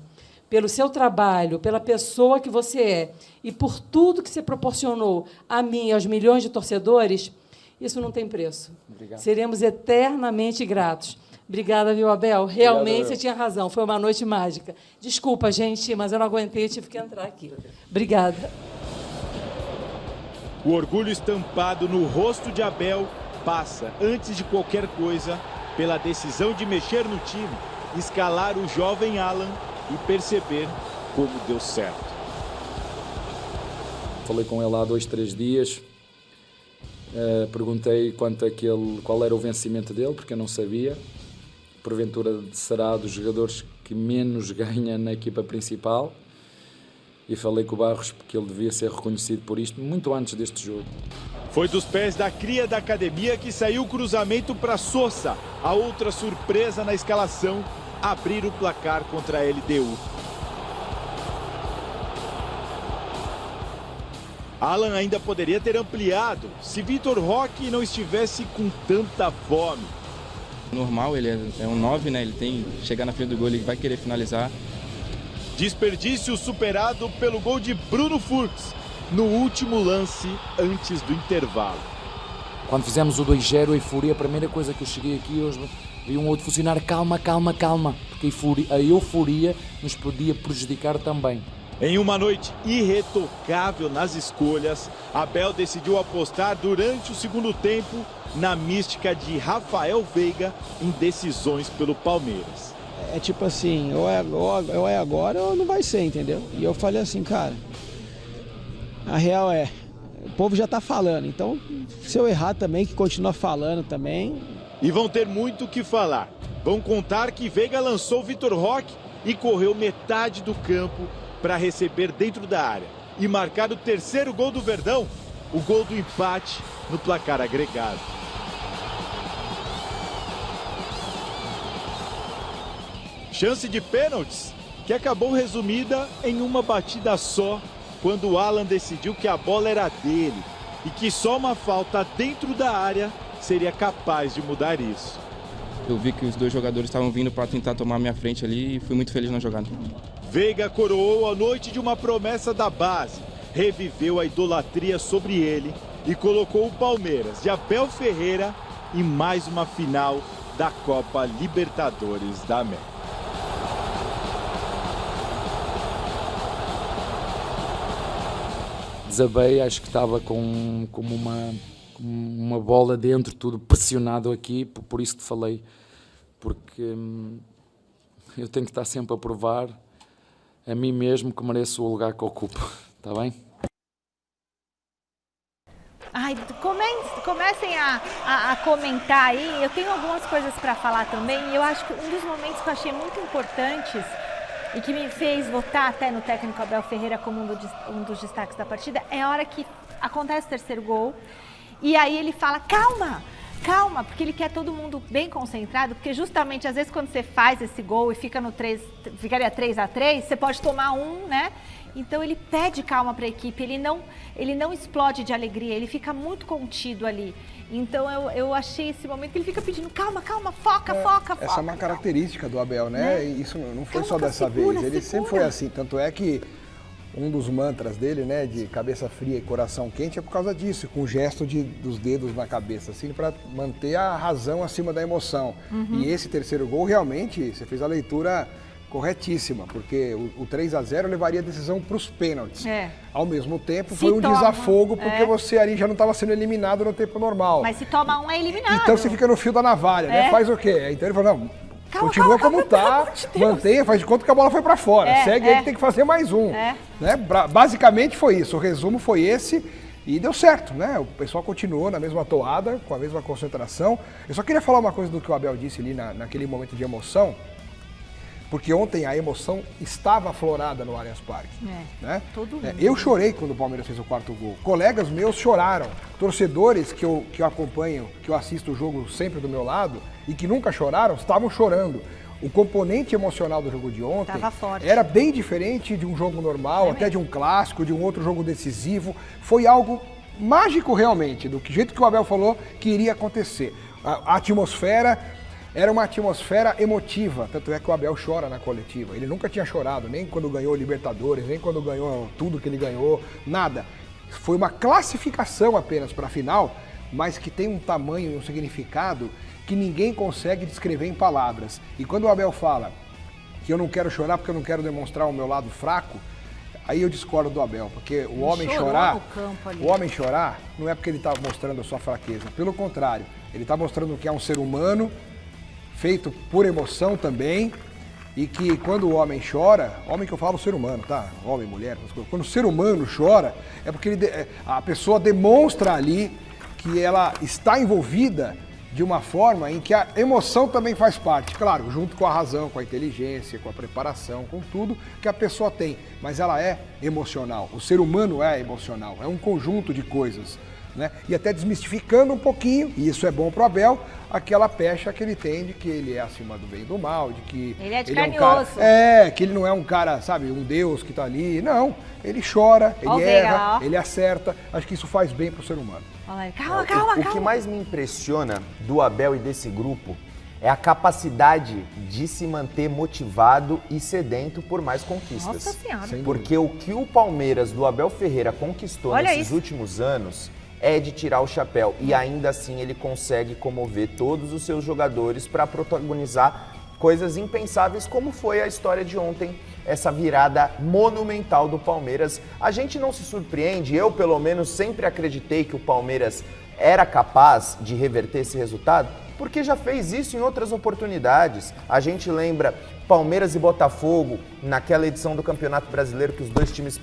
pelo seu trabalho, pela pessoa que você é e por tudo que você proporcionou a mim e aos milhões de torcedores, isso não tem preço. Obrigado. Seremos eternamente gratos. Obrigada, viu, Abel? Realmente você tinha razão, foi uma noite mágica. Desculpa, gente, mas eu não aguentei, tive que entrar aqui. Obrigada. O orgulho estampado no rosto de Abel passa, antes de qualquer coisa, pela decisão de mexer no time, escalar o jovem Alan e perceber como deu certo. Falei com ele há 2, 3 dias, perguntei qual era o vencimento dele, porque eu não sabia. Porventura será dos jogadores que menos ganha na equipa principal. E falei com o Barros porque ele devia ser reconhecido por isto muito antes deste jogo. Foi dos pés da cria da academia que saiu o cruzamento para Sosa. A outra surpresa na escalação, abrir o placar contra a LDU. Alan ainda poderia ter ampliado se Vitor Roque não estivesse com tanta fome. Normal, ele é um 9, né? Ele tem chegar na frente do gol, ele vai querer finalizar. Desperdício superado pelo gol de Bruno Furtz no último lance antes do intervalo. Quando fizemos o 2-0, a euforia, a primeira coisa que eu cheguei aqui, hoje vi um outro funcionário, calma, porque a euforia nos podia prejudicar também. Em uma noite irretocável nas escolhas, Abel decidiu apostar durante o segundo tempo na mística de Rafael Veiga em decisões pelo Palmeiras. É tipo assim, ou é agora ou não vai ser, entendeu? E eu falei assim, cara, a real o povo já tá falando, então se eu errar também, que continua falando também. E vão ter muito o que falar. Vão contar que Veiga lançou Vitor Roque e correu metade do campo para receber dentro da área e marcar o terceiro gol do Verdão, o gol do empate no placar agregado. Chance de pênaltis que acabou resumida em uma batida só, quando o Alan decidiu que a bola era dele e que só uma falta dentro da área seria capaz de mudar isso. Eu vi que os dois jogadores estavam vindo para tentar tomar a minha frente ali e fui muito feliz na jogada. Veiga coroou a noite de uma promessa da base, reviveu a idolatria sobre ele e colocou o Palmeiras de Abel Ferreira em mais uma final da Copa Libertadores da América. Desabei, acho que estava como uma bola dentro, tudo pressionado aqui, por isso te falei, porque eu tenho que estar sempre a provar a mim mesmo que mereço o lugar que ocupo, está bem? Ai, comecem a comentar aí, eu tenho algumas coisas para falar também, e eu acho que um dos momentos que eu achei muito importantes e que me fez votar até no técnico Abel Ferreira como um dos destaques da partida, é a hora que acontece o terceiro gol, e aí ele fala, calma, porque ele quer todo mundo bem concentrado, porque justamente, às vezes, quando você faz esse gol e ficaria 3-3, você pode tomar um, né? Então, ele pede calma para a equipe, ele não explode de alegria, ele fica muito contido ali. Então, eu achei esse momento que ele fica pedindo, calma, foca. Essa é uma característica do Abel, né? Isso não foi só dessa vez, ele sempre foi assim, tanto é que um dos mantras dele, né, de cabeça fria e coração quente, é por causa disso, com o gesto dos dedos na cabeça, assim, para manter a razão acima da emoção. E esse terceiro gol, realmente, você fez a leitura corretíssima, porque o 3-0 levaria a decisão para os pênaltis. Ao mesmo tempo, foi um desafogo, porque você ali já não estava sendo eliminado no tempo normal. Mas se toma um, é eliminado. Então você fica no fio da navalha, né? Faz o quê? Então ele falou, não, continua como tá, mantenha, faz de conta que a bola foi para fora. Segue aí que tem que fazer mais um. Né? Basicamente foi isso, o resumo foi esse e deu certo, né? O pessoal continuou na mesma toada, com a mesma concentração. Eu só queria falar uma coisa do que o Abel disse ali naquele momento de emoção. Porque ontem a emoção estava aflorada no Allianz Parque. Né? Eu chorei quando o Palmeiras fez o 4º gol. Colegas meus choraram. Torcedores que eu acompanho, que eu assisto o jogo sempre do meu lado e que nunca choraram, estavam chorando. O componente emocional do jogo de ontem era bem diferente de um jogo normal, até de um clássico, de um outro jogo decisivo. Foi algo mágico realmente, do jeito que o Abel falou que iria acontecer. A atmosfera era uma atmosfera emotiva, tanto é que o Abel chora na coletiva. Ele nunca tinha chorado, nem quando ganhou o Libertadores, nem quando ganhou tudo que ele ganhou, nada. Foi uma classificação apenas para a final, mas que tem um tamanho e um significado que ninguém consegue descrever em palavras. E quando o Abel fala que eu não quero chorar porque eu não quero demonstrar o meu lado fraco, aí eu discordo do Abel, porque o homem chorar não é porque ele está mostrando a sua fraqueza, pelo contrário, ele está mostrando que é um ser humano feito por emoção também, e que quando o homem chora, homem que eu falo ser humano, tá? Homem, mulher, quando o ser humano chora, é porque a pessoa demonstra ali que ela está envolvida de uma forma em que a emoção também faz parte, claro, junto com a razão, com a inteligência, com a preparação, com tudo que a pessoa tem, mas ela é emocional, o ser humano é emocional, é um conjunto de coisas, né? E até desmistificando um pouquinho, e isso é bom pro Abel, aquela pecha que ele tem de que ele é acima do bem e do mal, de que ele é de carne e osso. Que ele não é um cara, sabe, um Deus que tá ali, não, ele chora, ele erra, ele acerta, acho que isso faz bem pro ser humano. Calma. O que mais me impressiona do Abel e desse grupo é a capacidade de se manter motivado e sedento por mais conquistas. Nossa Senhora. Porque o que o Palmeiras do Abel Ferreira conquistou nesses últimos anos é de tirar o chapéu. E ainda assim ele consegue comover todos os seus jogadores para protagonizar coisas impensáveis, como foi a história de ontem, essa virada monumental do Palmeiras. A gente não se surpreende, eu pelo menos sempre acreditei que o Palmeiras era capaz de reverter esse resultado, porque já fez isso em outras oportunidades. A gente lembra Palmeiras e Botafogo, naquela edição do Campeonato Brasileiro, que os dois times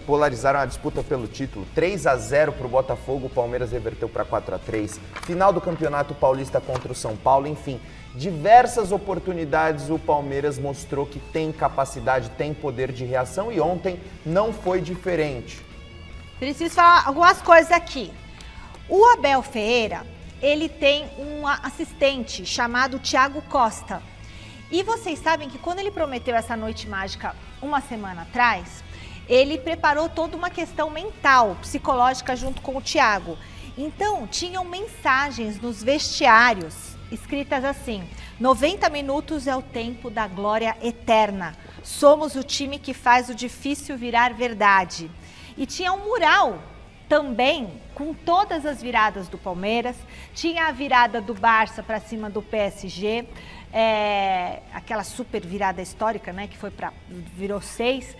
polarizaram a disputa pelo título. 3-0 para o Botafogo, o Palmeiras reverteu para 4-3. Final do Campeonato Paulista contra o São Paulo, enfim. Diversas oportunidades o Palmeiras mostrou que tem capacidade, tem poder de reação e ontem não foi diferente. Preciso falar algumas coisas aqui. O Abel Ferreira, ele tem um assistente chamado Thiago Costa. E vocês sabem que quando ele prometeu essa noite mágica uma semana atrás, ele preparou toda uma questão mental, psicológica junto com o Thiago. Então, tinham mensagens nos vestiários escritas assim: 90 minutos é o tempo da glória eterna. Somos o time que faz o difícil virar verdade. E tinha um mural também com todas as viradas do Palmeiras. Tinha a virada do Barça para cima do PSG, aquela super virada histórica, né, que virou 6.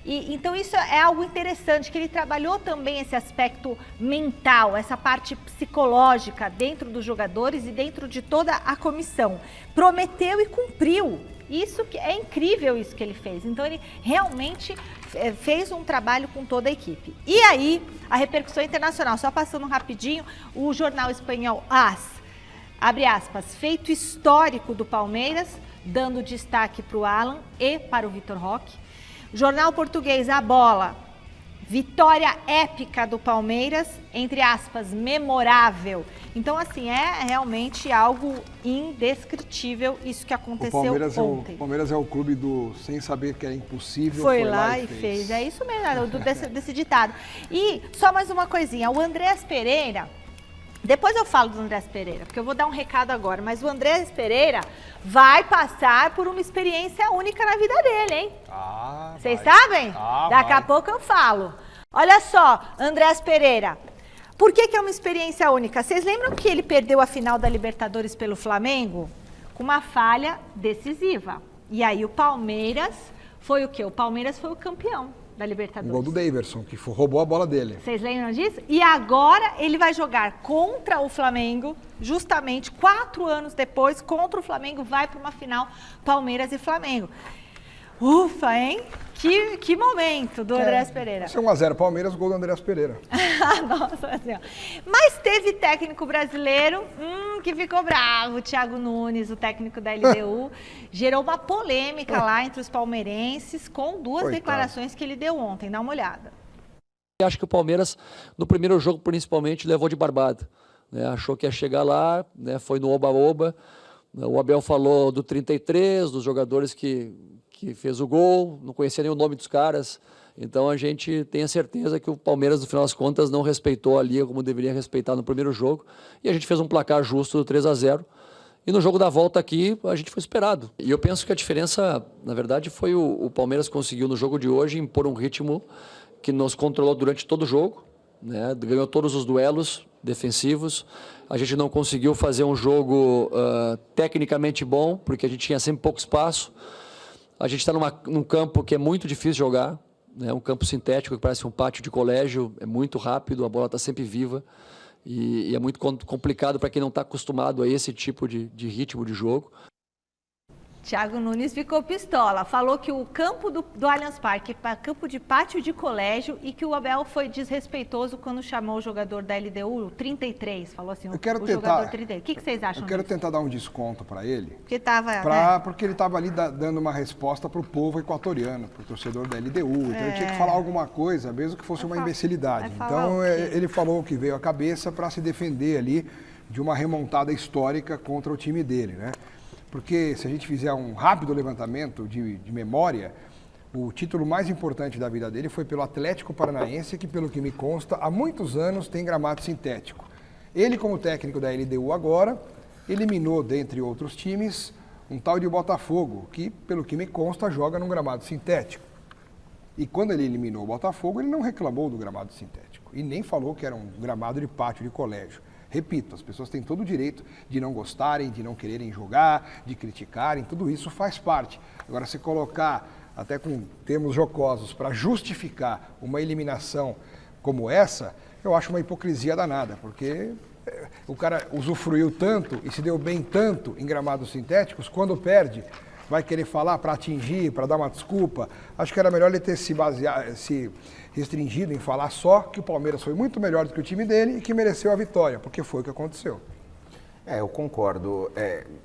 E então isso é algo interessante, que ele trabalhou também esse aspecto mental, essa parte psicológica dentro dos jogadores e dentro de toda a comissão. Prometeu e cumpriu. Isso que é incrível, isso que ele fez. Então ele realmente fez um trabalho com toda a equipe. E aí, a repercussão internacional, só passando rapidinho, o jornal espanhol AS, abre aspas, feito histórico do Palmeiras, dando destaque para o Alan e para o Vitor Roque. Jornal português A Bola, vitória épica do Palmeiras, entre aspas, memorável. Então, assim, é realmente algo indescritível isso que aconteceu ontem. O Palmeiras é o clube do sem saber que é impossível. Foi lá e fez. É isso mesmo, desse ditado. E só mais uma coisinha, o Andrés Pereira, depois eu falo do Andrés Pereira, porque eu vou dar um recado agora, mas o Andrés Pereira vai passar por uma experiência única na vida dele, hein? Vocês sabem? Daqui a pouco eu falo. Olha só, Andrés Pereira, por que é uma experiência única? Vocês lembram que ele perdeu a final da Libertadores pelo Flamengo? Com uma falha decisiva. E aí o Palmeiras foi o quê? O Palmeiras foi o campeão da Libertadores. O gol do Daverson, que roubou a bola dele. Vocês lembram disso? E agora ele vai jogar contra o Flamengo, justamente 4 anos depois, contra o Flamengo, vai para uma final Palmeiras e Flamengo. Ufa, hein? Que momento do Andréas Pereira. 1-0 Palmeiras, gol do Andréas Pereira. Nossa, assim, ó. Mas teve técnico brasileiro que ficou bravo. O Thiago Nunes, o técnico da LDU, gerou uma polêmica lá entre os palmeirenses com duas declarações que ele deu ontem. Dá uma olhada. Acho que o Palmeiras, no primeiro jogo principalmente, levou de barbada. Né? Achou que ia chegar lá, né? Foi no oba-oba. O Abel falou do 33, dos jogadores que fez o gol, não conhecia nem o nome dos caras. Então a gente tem a certeza que o Palmeiras, no final das contas, não respeitou a Liga como deveria respeitar no primeiro jogo. E a gente fez um placar justo do 3-0. E no jogo da volta aqui, a gente foi esperado. E eu penso que a diferença, na verdade, foi o Palmeiras conseguiu no jogo de hoje impor um ritmo que nos controlou durante todo o jogo, né? Ganhou todos os duelos defensivos. A gente não conseguiu fazer um jogo tecnicamente bom, porque a gente tinha sempre pouco espaço. A gente está num campo que é muito difícil de jogar, né? Um campo sintético que parece um pátio de colégio, é muito rápido, a bola está sempre viva e é muito complicado para quem não está acostumado a esse tipo de ritmo de jogo. Thiago Nunes ficou pistola, falou que o campo do Allianz Parque é campo de pátio de colégio e que o Abel foi desrespeitoso quando chamou o jogador da LDU, o 33, falou assim, jogador 33. O que vocês acham Eu quero disso? tentar dar um desconto para ele. Porque ele estava ali dando uma resposta para o povo equatoriano, para o torcedor da LDU. Então ele tinha que falar alguma coisa, mesmo que fosse uma imbecilidade. Então ele falou o que veio à cabeça para se defender ali de uma remontada histórica contra o time dele, né? Porque se a gente fizer um rápido levantamento de memória, o título mais importante da vida dele foi pelo Atlético Paranaense, que pelo que me consta, há muitos anos tem gramado sintético. Ele, como técnico da LDU agora, eliminou, dentre outros times, um tal de Botafogo, que pelo que me consta joga num gramado sintético. E quando ele eliminou o Botafogo, ele não reclamou do gramado sintético e nem falou que era um gramado de pátio de colégio. Repito, as pessoas têm todo o direito de não gostarem, de não quererem jogar, de criticarem, tudo isso faz parte. Agora, se colocar, até com termos jocosos, para justificar uma eliminação como essa, eu acho uma hipocrisia danada, porque o cara usufruiu tanto e se deu bem tanto em gramados sintéticos, quando perde, vai querer falar para atingir, para dar uma desculpa. Acho que era melhor ele ter se restringido em falar só que o Palmeiras foi muito melhor do que o time dele e que mereceu a vitória, porque foi o que aconteceu. Eu concordo.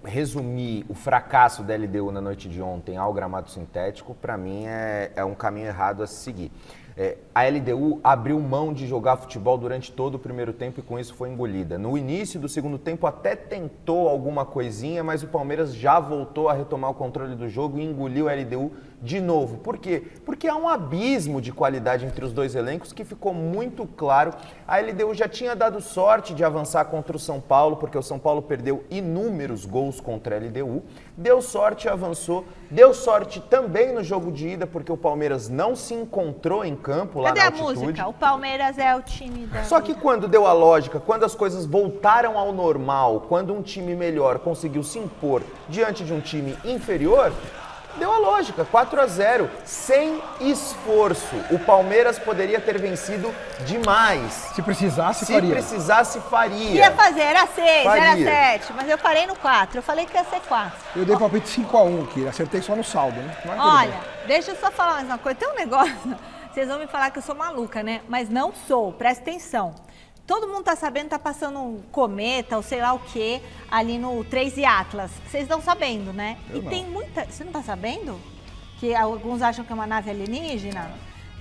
Resumir o fracasso da LDU na noite de ontem ao gramado sintético, para mim, é um caminho errado a se seguir. A LDU abriu mão de jogar futebol durante todo o primeiro tempo e com isso foi engolida. No início do segundo tempo até tentou alguma coisinha, mas o Palmeiras já voltou a retomar o controle do jogo e engoliu a LDU de novo. Por quê? Porque há um abismo de qualidade entre os dois elencos que ficou muito claro. A LDU já tinha dado sorte de avançar contra o São Paulo, porque o São Paulo perdeu inúmeros gols contra a LDU. Deu sorte e avançou. Deu sorte também no jogo de ida, porque o Palmeiras não se encontrou em campo lá na altitude. Cadê a música? O Palmeiras é o time da... Só que quando deu a lógica, quando as coisas voltaram ao normal, quando um time melhor conseguiu se impor diante de um time inferior, deu a lógica, 4-0, sem esforço. O Palmeiras poderia ter vencido demais. Se precisasse, faria. Se precisasse, faria. Ia fazer, era 6, era 7, mas eu parei no 4, eu falei que ia ser 4. Eu dei palpite 5-1, que acertei só no saldo, né? Olha, deixa eu só falar mais uma coisa, tem um negócio, vocês vão me falar que eu sou maluca, né? Mas não sou, presta atenção. Todo mundo tá sabendo, tá passando um cometa ou sei lá o que ali no 3 e Atlas. Vocês estão sabendo, né? Tem muita... Você não tá sabendo? Que alguns acham que é uma nave alienígena?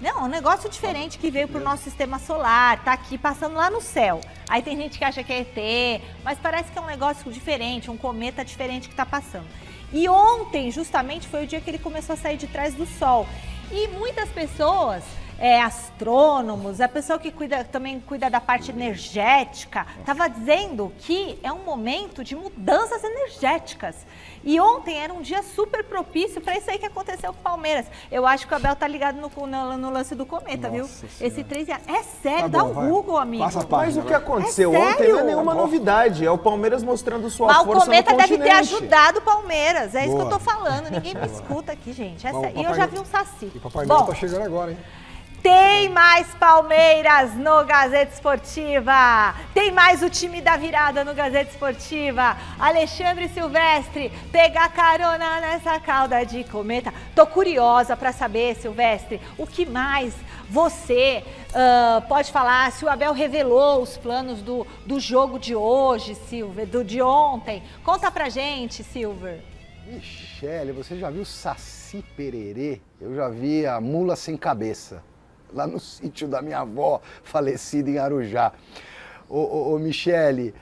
Não, é um negócio diferente que veio pro nosso sistema solar, tá aqui passando lá no céu. Aí tem gente que acha que é ET, mas parece que é um negócio diferente, um cometa diferente que tá passando. E ontem, justamente, foi o dia que ele começou a sair de trás do Sol. E muitas pessoas... astrônomos, a pessoa que também cuida da parte energética, estava dizendo que é um momento de mudanças energéticas. E ontem era um dia super propício para isso aí que aconteceu com o Palmeiras. Eu acho que o Abel tá ligado no lance do cometa, viu? Esse 3 é sério, dá um Google, amigo. Mas o que aconteceu ontem não é nenhuma novidade, é o Palmeiras mostrando sua força no continente. Mas o cometa deve ter ajudado o Palmeiras, é isso que eu tô falando, ninguém me escuta aqui, gente. E eu já vi um saci. E o Papai Noel tá chegando agora, hein? Tem mais Palmeiras no Gazeta Esportiva. Tem mais o time da virada no Gazeta Esportiva. Alexandre Silvestre, pegar carona nessa cauda de cometa. Tô curiosa para saber, Silvestre, o que mais você pode falar, se o Abel revelou os planos do jogo de hoje, Silver, do de ontem. Conta pra gente, Silver. Michele, você já viu Saci Pererê? Eu já vi a mula sem cabeça, lá no sítio da minha avó, falecida em Arujá. Ô Michele,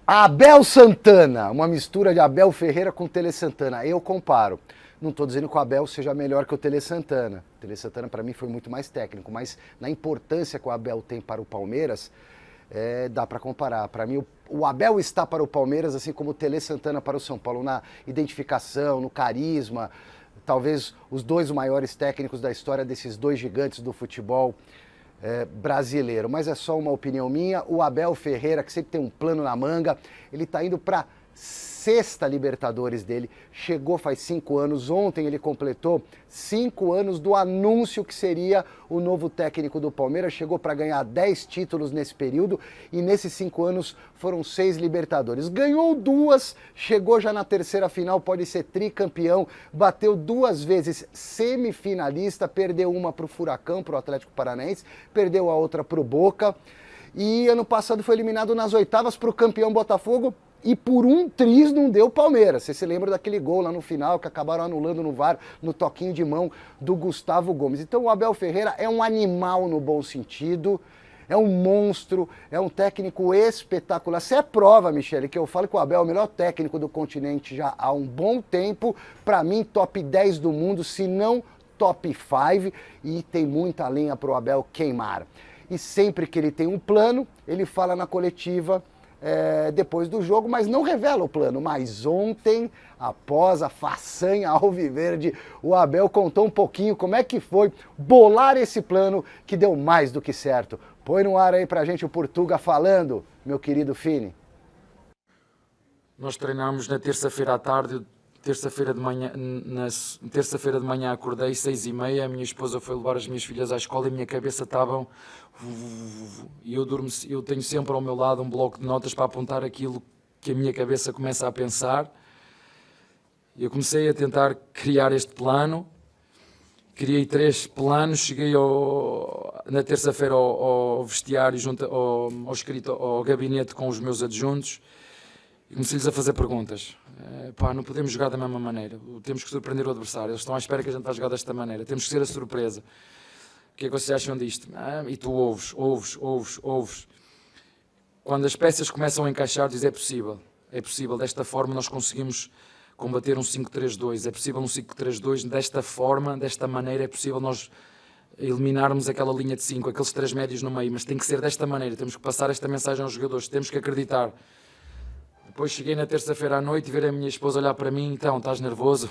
Abel Santana, uma mistura de Abel Ferreira com Tele Santana, eu comparo. Não estou dizendo que o Abel seja melhor que o Tele Santana. O Tele Santana, para mim, foi muito mais técnico, mas na importância que o Abel tem para o Palmeiras, dá para comparar. Para mim, o Abel está para o Palmeiras, assim como o Tele Santana para o São Paulo, na identificação, no carisma. Talvez os dois maiores técnicos da história desses dois gigantes do futebol brasileiro. Mas é só uma opinião minha. O Abel Ferreira, que sempre tem um plano na manga, ele está indo para sexta Libertadores dele, chegou faz 5 anos, ontem ele completou 5 anos do anúncio que seria o novo técnico do Palmeiras, chegou para ganhar 10 títulos nesse período e nesses 5 anos foram 6 Libertadores. Ganhou 2, chegou já na terceira final, pode ser tricampeão, bateu 2 vezes semifinalista, perdeu uma para o Furacão, para o Atlético Paranaense, perdeu a outra para o Boca e ano passado foi eliminado nas oitavas para o campeão Botafogo. E por um triz não deu Palmeiras. Você se lembra daquele gol lá no final que acabaram anulando no VAR, no toquinho de mão do Gustavo Gomes. Então o Abel Ferreira é um animal no bom sentido, é um monstro, é um técnico espetacular. Você é prova, Michele, que eu falo que o Abel é o melhor técnico do continente já há um bom tempo. Para mim, top 10 do mundo, se não top 5. E tem muita lenha para o Abel queimar. E sempre que ele tem um plano, ele fala na coletiva depois do jogo, mas não revela o plano. Mas ontem, após a façanha alviverde, o Abel contou um pouquinho como é que foi bolar esse plano que deu mais do que certo. Põe no ar aí pra gente o Portuga falando, meu querido Fini. Nós treinámos na terça-feira à tarde, terça-feira de manhã acordei 6h30, a minha esposa foi levar as minhas filhas à escola e a minha cabeça estava... E eu tenho sempre ao meu lado um bloco de notas para apontar aquilo que a minha cabeça começa a pensar. Eu comecei a tentar criar este plano, criei 3 planos, cheguei na terça-feira ao vestiário, junto ao gabinete com os meus adjuntos e comecei-lhes a fazer perguntas. Não podemos jogar da mesma maneira, temos que surpreender o adversário, eles estão à espera que a gente vá jogar desta maneira, temos que ser a surpresa. O que é que vocês acham disto? E tu ouves. Quando as peças começam a encaixar, diz é possível, desta forma nós conseguimos combater um 5-3-2, é possível um 5-3-2, desta forma, desta maneira, é possível nós eliminarmos aquela linha de 5, aqueles 3 médios no meio, mas tem que ser desta maneira, temos que passar esta mensagem aos jogadores, temos que acreditar. Depois cheguei na terça-feira à noite e ver a minha esposa olhar para mim, então, estás nervoso?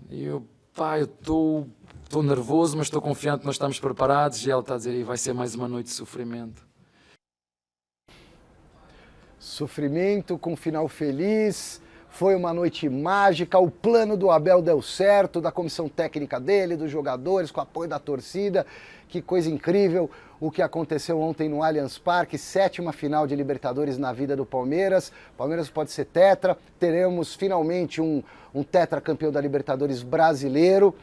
E eu estou nervoso, mas estou confiante que nós estamos preparados. E ela está a dizer, vai ser mais uma noite de sofrimento. Sofrimento com final feliz, foi uma noite mágica, o plano do Abel deu certo, da comissão técnica dele, dos jogadores, com o apoio da torcida. Que coisa incrível o que aconteceu ontem no Allianz Parque, 7ª final de Libertadores na vida do Palmeiras. Palmeiras pode ser tetra, teremos finalmente um tetra campeão da Libertadores brasileiro.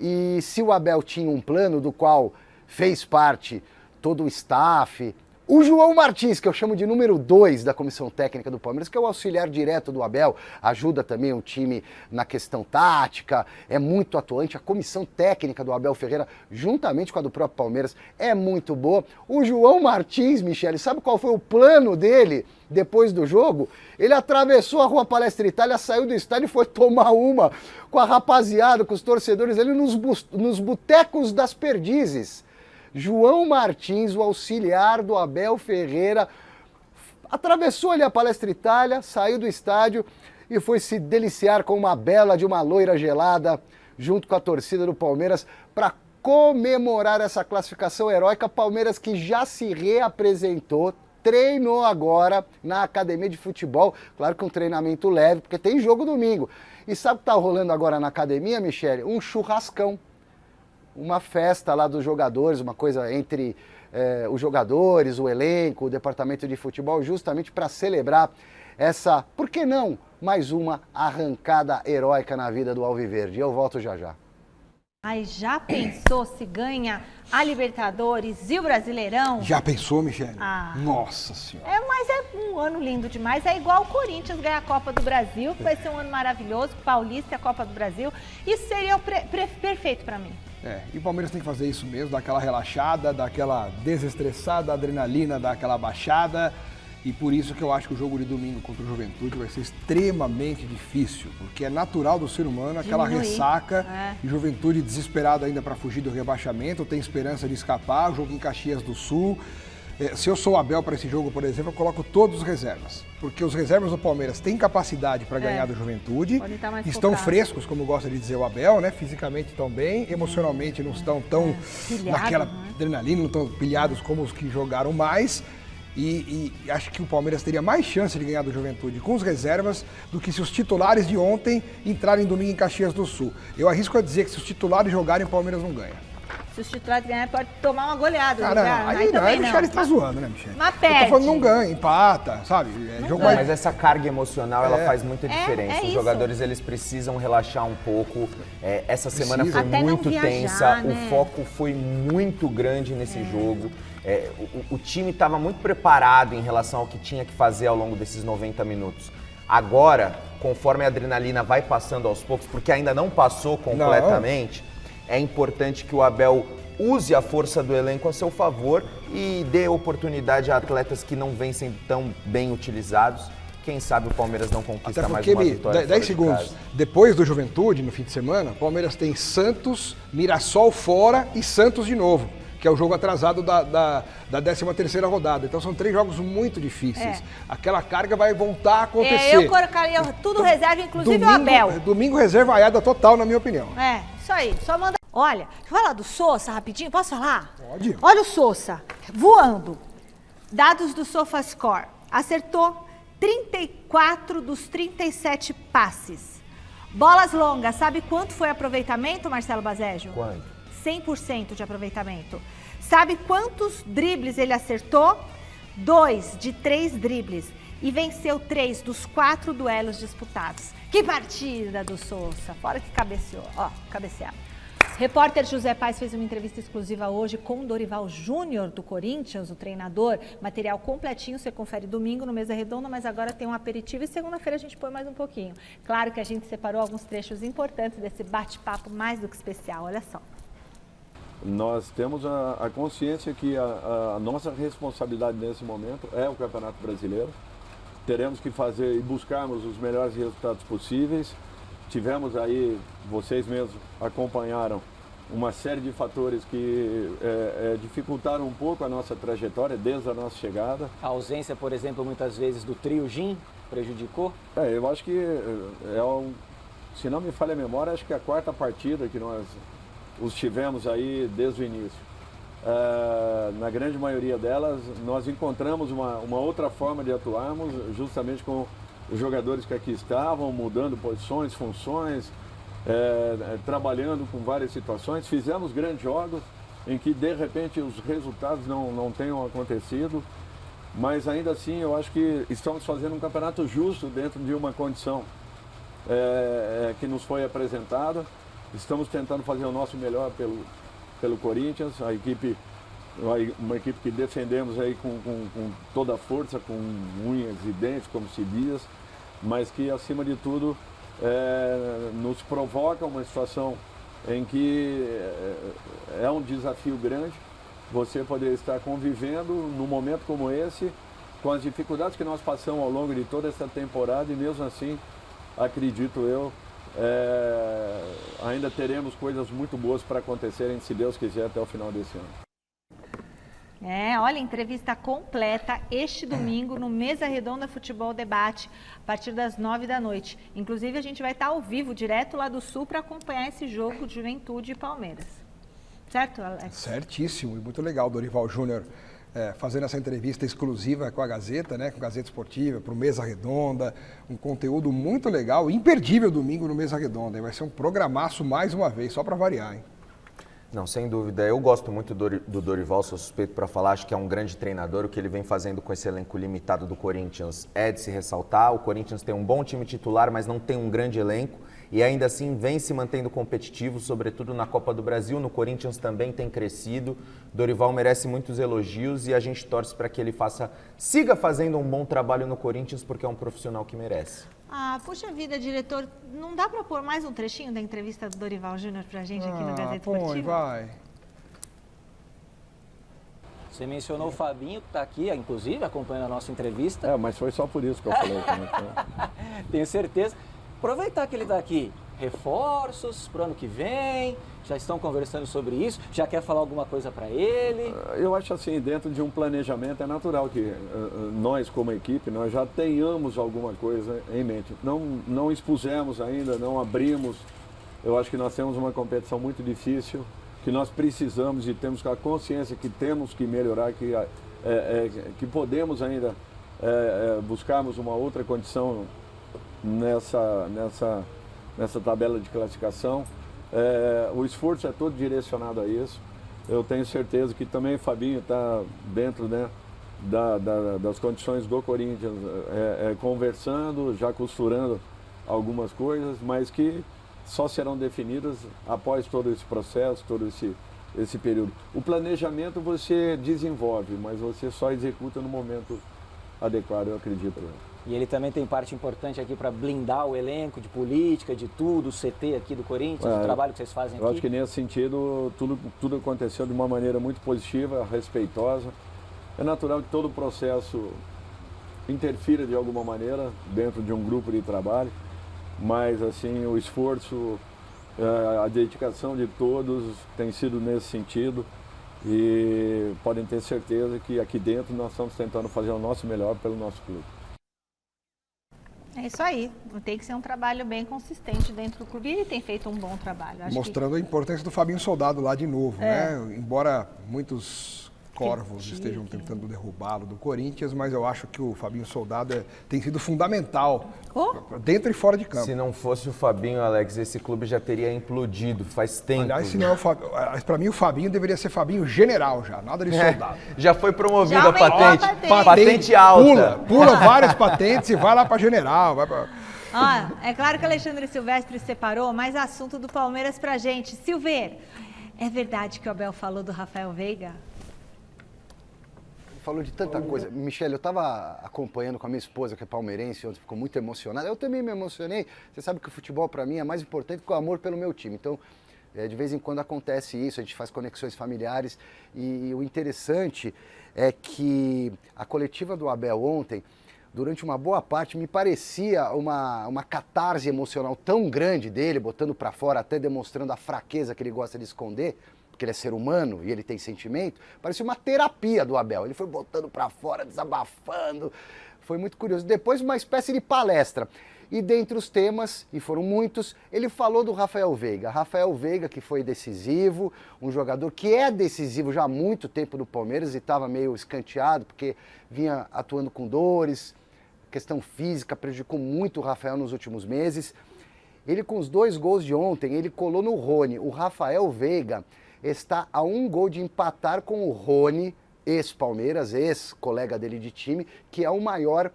E se o Abel tinha um plano do qual fez parte todo o staff, o João Martins, que eu chamo de número 2 da comissão técnica do Palmeiras, que é o auxiliar direto do Abel, ajuda também o time na questão tática, é muito atuante. A comissão técnica do Abel Ferreira, juntamente com a do próprio Palmeiras, é muito boa. O João Martins, Michele, sabe qual foi o plano dele depois do jogo? Ele atravessou a Rua Palestra Itália, saiu do estádio e foi tomar uma com a rapaziada, com os torcedores ali nos botecos das Perdizes. João Martins, o auxiliar do Abel Ferreira, atravessou ali a Palestra Itália, saiu do estádio e foi se deliciar com uma bela de uma loira gelada junto com a torcida do Palmeiras para comemorar essa classificação heróica. Palmeiras que já se reapresentou, treinou agora na academia de futebol, claro que um treinamento leve, porque tem jogo domingo. E sabe o que está rolando agora na academia, Michele? Um churrascão. uma festa lá dos jogadores, uma coisa entre os jogadores, o elenco, o departamento de futebol, justamente para celebrar essa, por que não, mais uma arrancada heróica na vida do Alviverde. Eu volto já já. Aí já pensou se ganha a Libertadores e o Brasileirão? Já pensou, Michele? Ah. Nossa Senhora. Mas é um ano lindo demais. É igual o Corinthians ganhar a Copa do Brasil, que vai ser um ano maravilhoso, Paulista e a Copa do Brasil. Isso seria o perfeito para mim. E o Palmeiras tem que fazer isso mesmo, dar aquela relaxada, dar aquela desestressada, adrenalina, dar aquela baixada. E por isso que eu acho que o jogo de domingo contra o Juventude vai ser extremamente difícil, porque é natural do ser humano aquela ressaca, e Juventude desesperado ainda para fugir do rebaixamento, tem esperança de escapar, o jogo em Caxias do Sul. Se eu sou o Abel para esse jogo, por exemplo, eu coloco todos os reservas, porque os reservas do Palmeiras têm capacidade para ganhar do Juventude, estão frescos, como gosta de dizer o Abel, né? Fisicamente estão bem, emocionalmente não estão tão naquela adrenalina, não estão pilhados como os que jogaram mais. E acho que o Palmeiras teria mais chance de ganhar do Juventude com os reservas do que se os titulares de ontem entrarem domingo em Caxias do Sul. Eu arrisco a dizer que se os titulares jogarem, o Palmeiras não ganha. Se os titulares ganharem, pode tomar uma goleada. Aí o Michele está zoando, né, Michele? Mas perde. Eu tô falando, não ganha, empata, sabe? Mas essa carga emocional, ela faz muita diferença. Os jogadores, eles precisam relaxar um pouco. Essa semana foi muito tensa, né? O foco foi muito grande nesse jogo. O time estava muito preparado em relação ao que tinha que fazer ao longo desses 90 minutos. Agora, conforme a adrenalina vai passando aos poucos, porque ainda não passou completamente, é importante que o Abel use a força do elenco a seu favor e dê oportunidade a atletas que não vêm sendo tão bem utilizados. Quem sabe o Palmeiras não conquista mais uma vitória. 10 segundos. Depois do Juventude, no fim de semana, o Palmeiras tem Santos, Mirassol fora e Santos de novo, que é o jogo atrasado da 13ª rodada. Então são 3 jogos muito difíceis. Aquela carga vai voltar a acontecer. Eu colocaria tudo reserva, inclusive o Abel. Domingo reservaiada total, na minha opinião. Isso aí. Só manda... Olha, deixa eu falar do Sousa rapidinho, posso falar? Pode. Olha o Sousa, voando. Dados do SofaScore. Acertou 34 dos 37 passes. Bolas longas, sabe quanto foi aproveitamento, Marcelo Basejo? Quanto? 100% de aproveitamento. Sabe quantos dribles ele acertou? 2 de 3 dribles. E venceu 3 dos 4 duelos disputados. Que partida do Sousa. Fora que cabeceou. Cabeceava. Repórter José Paes fez uma entrevista exclusiva hoje com o Dorival Júnior do Corinthians, o treinador. Material completinho, você confere domingo no Mesa Redonda, mas agora tem um aperitivo e segunda-feira a gente põe mais um pouquinho. Claro que a gente separou alguns trechos importantes desse bate-papo mais do que especial. Olha só. Nós temos a consciência que a nossa responsabilidade nesse momento é o Campeonato Brasileiro. Teremos que fazer e buscarmos os melhores resultados possíveis. Tivemos aí, vocês mesmos acompanharam, uma série de fatores que dificultaram um pouco a nossa trajetória desde a nossa chegada. A ausência, por exemplo, muitas vezes do trio Jim prejudicou? Eu acho que, se não me falha a memória, acho que é a 4ª partida que nós os tivemos aí desde o início. Na grande maioria delas, nós encontramos uma outra forma de atuarmos, justamente com os jogadores que aqui estavam, mudando posições, funções, trabalhando com várias situações. Fizemos grandes jogos em que, de repente, os resultados não tenham acontecido, mas ainda assim eu acho que estamos fazendo um campeonato justo dentro de uma condição que nos foi apresentada. Estamos tentando fazer o nosso melhor pelo Corinthians, uma equipe que defendemos aí com toda a força, com unhas e dentes, como se diz, mas que, acima de tudo, nos provoca uma situação em que é um desafio grande você poder estar convivendo num momento como esse, com as dificuldades que nós passamos ao longo de toda essa temporada, e mesmo assim, acredito eu, ainda teremos coisas muito boas para acontecerem, se Deus quiser, até o final desse ano. Olha, entrevista completa este domingo no Mesa Redonda Futebol Debate, a partir das 9 da noite. Inclusive, a gente vai estar ao vivo, direto lá do Sul, para acompanhar esse jogo de Juventude e Palmeiras. Certo, Alex? Certíssimo, e muito legal, Dorival Júnior fazendo essa entrevista exclusiva com a Gazeta, né, com a Gazeta Esportiva, para o Mesa Redonda, um conteúdo muito legal, imperdível domingo no Mesa Redonda. Vai ser um programaço mais uma vez, só para variar, hein? Não, sem dúvida. Eu gosto muito do Dorival, sou suspeito para falar, acho que é um grande treinador. O que ele vem fazendo com esse elenco limitado do Corinthians é de se ressaltar. O Corinthians tem um bom time titular, mas não tem um grande elenco e ainda assim vem se mantendo competitivo, sobretudo na Copa do Brasil. No Corinthians também tem crescido. Dorival merece muitos elogios e a gente torce para que ele siga fazendo um bom trabalho no Corinthians, porque é um profissional que merece. Ah, puxa vida, diretor, não dá para pôr mais um trechinho da entrevista do Dorival Júnior pra gente aqui no Gazeta Esportiva? Vai. Você mencionou o Fabinho, que está aqui, inclusive, acompanhando a nossa entrevista. Mas foi só por isso que eu falei. Tenho certeza. Aproveitar que ele está aqui, reforços para o ano que vem, já estão conversando sobre isso, já quer falar alguma coisa para ele? Eu acho assim, dentro de um planejamento é natural que nós como equipe, nós já tenhamos alguma coisa em mente. Não expusemos ainda, não abrimos. Eu acho que nós temos uma competição muito difícil, que nós precisamos e temos a consciência que temos que melhorar, que podemos ainda buscarmos uma outra condição nessa tabela de classificação. O esforço é todo direcionado a isso. Eu tenho certeza que também o Fabinho está dentro, né, das condições do Corinthians, conversando, já costurando algumas coisas, mas que só serão definidas após todo esse processo, todo esse período. O planejamento você desenvolve, mas você só executa no momento adequado, eu acredito. E ele também tem parte importante aqui para blindar o elenco de política, de tudo, o CT aqui do Corinthians, o trabalho que vocês fazem aqui. Eu acho que nesse sentido tudo aconteceu de uma maneira muito positiva, respeitosa. É natural que todo o processo interfira de alguma maneira dentro de um grupo de trabalho, mas assim, o esforço, a dedicação de todos tem sido nesse sentido e podem ter certeza que aqui dentro nós estamos tentando fazer o nosso melhor pelo nosso clube. É isso aí, tem que ser um trabalho bem consistente dentro do clube e ele tem feito um bom trabalho. Mostrando a importância do Fabinho Soldado lá de novo, né? Embora muitos corvos estejam tentando derrubá-lo do Corinthians, mas eu acho que o Fabinho Soldado tem sido fundamental, dentro e fora de campo. Se não fosse o Fabinho, Alex, esse clube já teria implodido faz tempo. Aliás, para mim o Fabinho deveria ser Fabinho General já, nada de soldado. Já foi promovido a patente alta. Pula várias patentes e vai lá para General. É claro que o Alexandre Silvestre separou mais assunto do Palmeiras pra gente. Silver, é verdade que o Abel falou do Rafael Veiga? Falou de tanta coisa. Michele, eu estava acompanhando com a minha esposa, que é palmeirense, ontem ficou muito emocionada. Eu também me emocionei. Você sabe que o futebol, para mim, é mais importante que o amor pelo meu time. Então, de vez em quando acontece isso, a gente faz conexões familiares. E o interessante é que a coletiva do Abel ontem, durante uma boa parte, me parecia uma catarse emocional tão grande dele, botando para fora, até demonstrando a fraqueza que ele gosta de esconder, porque ele é ser humano e ele tem sentimento, parecia uma terapia do Abel. Ele foi botando para fora, desabafando, foi muito curioso. Depois uma espécie de palestra. E dentre os temas, e foram muitos, ele falou do Rafael Veiga. Rafael Veiga, que foi decisivo, um jogador que é decisivo já há muito tempo no Palmeiras e estava meio escanteado, porque vinha atuando com dores, questão física, prejudicou muito o Rafael nos últimos meses. Ele, com os 2 gols de ontem, ele colou no Rony. O Rafael Veiga está a 1 gol de empatar com o Rony, ex-Palmeiras, ex-colega dele de time, que é o maior,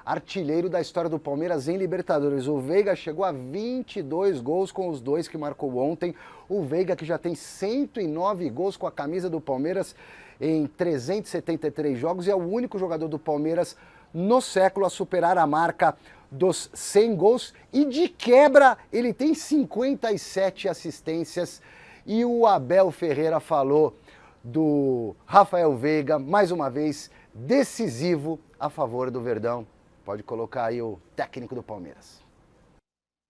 artilheiro da história do Palmeiras em Libertadores. O Veiga chegou a 22 gols com os 2 que marcou ontem. O Veiga, que já tem 109 gols com a camisa do Palmeiras em 373 jogos, e é o único jogador do Palmeiras no século a superar a marca dos 100 gols. E de quebra, ele tem 57 assistências. E o Abel Ferreira falou do Rafael Veiga, mais uma vez, decisivo a favor do Verdão. Pode colocar aí o técnico do Palmeiras.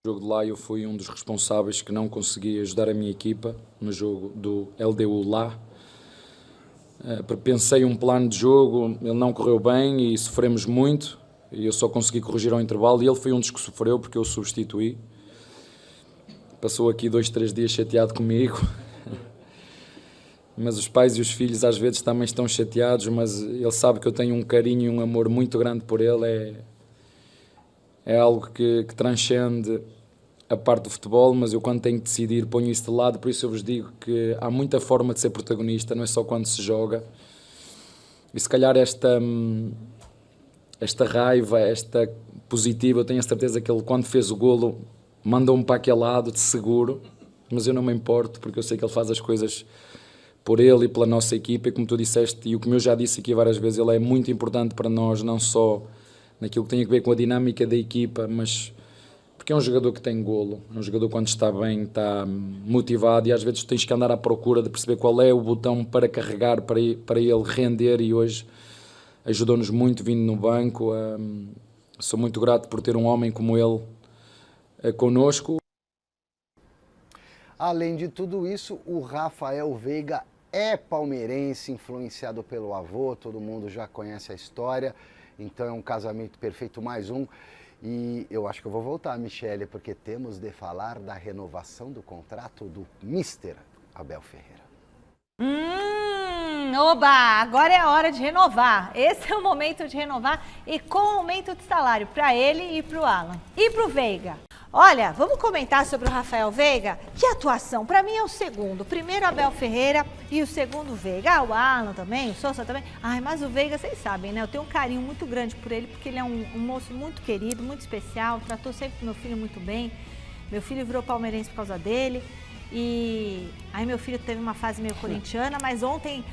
No jogo de lá eu fui um dos responsáveis que não consegui ajudar a minha equipa no jogo do LDU lá. Pensei um plano de jogo, ele não correu bem e sofremos muito. E eu só consegui corrigir ao intervalo e ele foi um dos que sofreu porque eu o substituí. Passou aqui 2, 3 dias chateado comigo. Mas os pais e os filhos às vezes também estão chateados, mas ele sabe que eu tenho um carinho e um amor muito grande por ele. É algo que transcende a parte do futebol, mas eu quando tenho que decidir ponho isso de lado, por isso eu vos digo que há muita forma de ser protagonista, não é só quando se joga. E se calhar esta raiva, esta positiva, eu tenho a certeza que ele quando fez o golo mandou-me para aquele lado de seguro, mas eu não me importo porque eu sei que ele faz as coisas por ele e pela nossa equipa, e como tu disseste, e o que eu já disse aqui várias vezes, ele é muito importante para nós, não só naquilo que tem a ver com a dinâmica da equipa, mas porque é um jogador que tem golo, é um jogador que quando está bem, está motivado, e às vezes tens que andar à procura de perceber qual é o botão para carregar, para ele render, e hoje ajudou-nos muito vindo no banco. Sou muito grato por ter um homem como ele connosco. Além de tudo isso, o Rafael Veiga é palmeirense, influenciado pelo avô, todo mundo já conhece a história, então é um casamento perfeito, mais um. E eu acho que eu vou voltar, Michele, porque temos de falar da renovação do contrato do Mr. Abel Ferreira. Oba! Agora é a hora de renovar. Esse é o momento de renovar e com aumento de salário para ele e para o Alan. E para o Veiga. Olha, vamos comentar sobre o Rafael Veiga? Que atuação! Para mim é o segundo. Primeiro Abel Ferreira e o segundo Veiga. O Alan também, o Sousa também. Ai, mas o Veiga, vocês sabem, né? Eu tenho um carinho muito grande por ele, porque ele é um moço muito querido, muito especial. Tratou sempre meu filho muito bem. Meu filho virou palmeirense por causa dele. E aí meu filho teve uma fase meio corintiana, mas ontem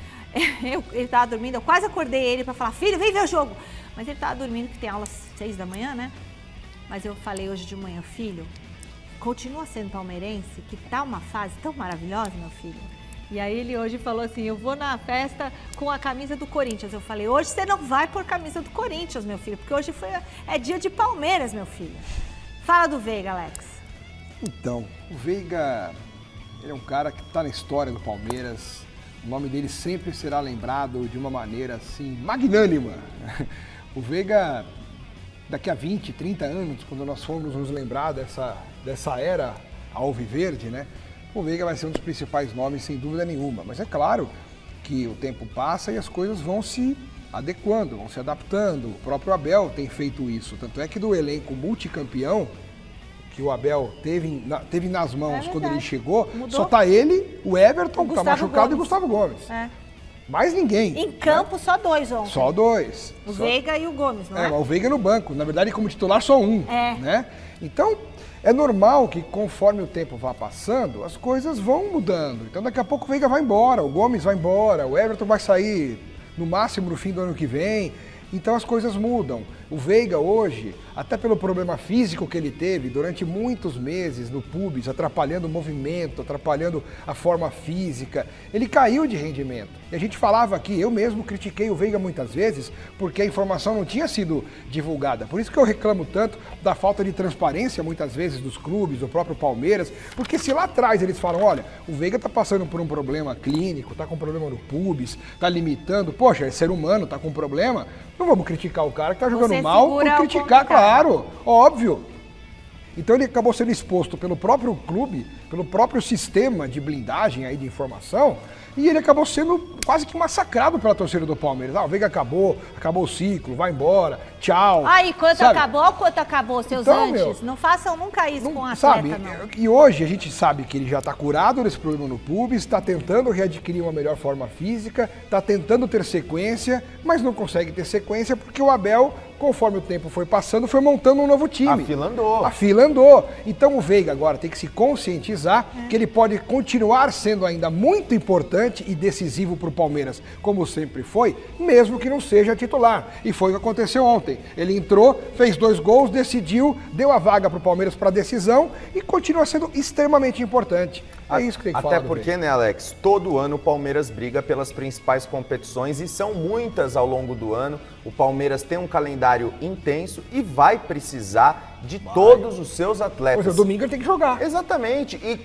ele estava dormindo. Eu quase acordei ele para falar, filho, vem ver o jogo. Mas ele estava dormindo, que tem aula às 6 da manhã, né? Mas eu falei hoje de manhã, filho, continua sendo palmeirense, que tá uma fase tão maravilhosa, meu filho. E aí ele hoje falou assim, eu vou na festa com a camisa do Corinthians. Eu falei, hoje você não vai pôr camisa do Corinthians, meu filho, porque hoje é dia de Palmeiras, meu filho. Fala do Veiga, Alex. Então, o Veiga, ele é um cara que está na história do Palmeiras. O nome dele sempre será lembrado de uma maneira, assim, magnânima. O Veiga, daqui a 20, 30 anos, quando nós formos nos lembrar dessa era alviverde, né? O Veiga vai ser um dos principais nomes, sem dúvida nenhuma. Mas é claro que o tempo passa e as coisas vão se adequando, vão se adaptando. O próprio Abel tem feito isso. Tanto é que do elenco multicampeão que o Abel teve nas mãos quando ele chegou, mudou. Só tá ele, o Everton, que tá machucado, Gomes. E o Gustavo Gomes. É. Mais ninguém. Em campo, né? Só dois ontem. Só dois. O Veiga e o Gomes, não é? O Veiga no banco. Na verdade, como titular, só um. Né? Então, é normal que conforme o tempo vá passando, as coisas vão mudando. Então, daqui a pouco o Veiga vai embora, o Gomes vai embora, o Everton vai sair no máximo no fim do ano que vem. Então, as coisas mudam. O Veiga hoje, até pelo problema físico que ele teve durante muitos meses no pubis, atrapalhando o movimento, atrapalhando a forma física, ele caiu de rendimento. E a gente falava aqui, eu mesmo critiquei o Veiga muitas vezes, porque a informação não tinha sido divulgada. Por isso que eu reclamo tanto da falta de transparência, muitas vezes, dos clubes, do próprio Palmeiras, porque se lá atrás eles falam, olha, o Veiga está passando por um problema clínico, está com um problema no pubis, está limitando, poxa, é ser humano, está com um problema, não vamos criticar o cara que está jogando mal por criticar, claro, óbvio. Então ele acabou sendo exposto pelo próprio clube, pelo próprio sistema de blindagem aí de informação, e ele acabou sendo quase que massacrado pela torcida do Palmeiras. O Veiga acabou o ciclo, vai embora, tchau. E quanto acabou, seus então, antes? Não façam nunca isso com o atleta, não. E hoje a gente sabe que ele já está curado desse problema no pubis, está tentando readquirir uma melhor forma física, está tentando ter sequência, mas não consegue ter sequência porque o Abel, conforme o tempo foi passando, foi montando um novo time. A fila andou. Então o Veiga agora tem que se conscientizar que ele pode continuar sendo ainda muito importante e decisivo para o Palmeiras, como sempre foi, mesmo que não seja titular. E foi o que aconteceu ontem. Ele entrou, fez 2 gols, decidiu, deu a vaga para o Palmeiras para decisão e continua sendo extremamente importante. É isso que tem que falar. Até porque, né, Alex, todo ano o Palmeiras briga pelas principais competições e são muitas ao longo do ano. O Palmeiras tem um calendário intenso e vai precisar de todos os seus atletas. Pois é, domingo ele tem que jogar. Exatamente. E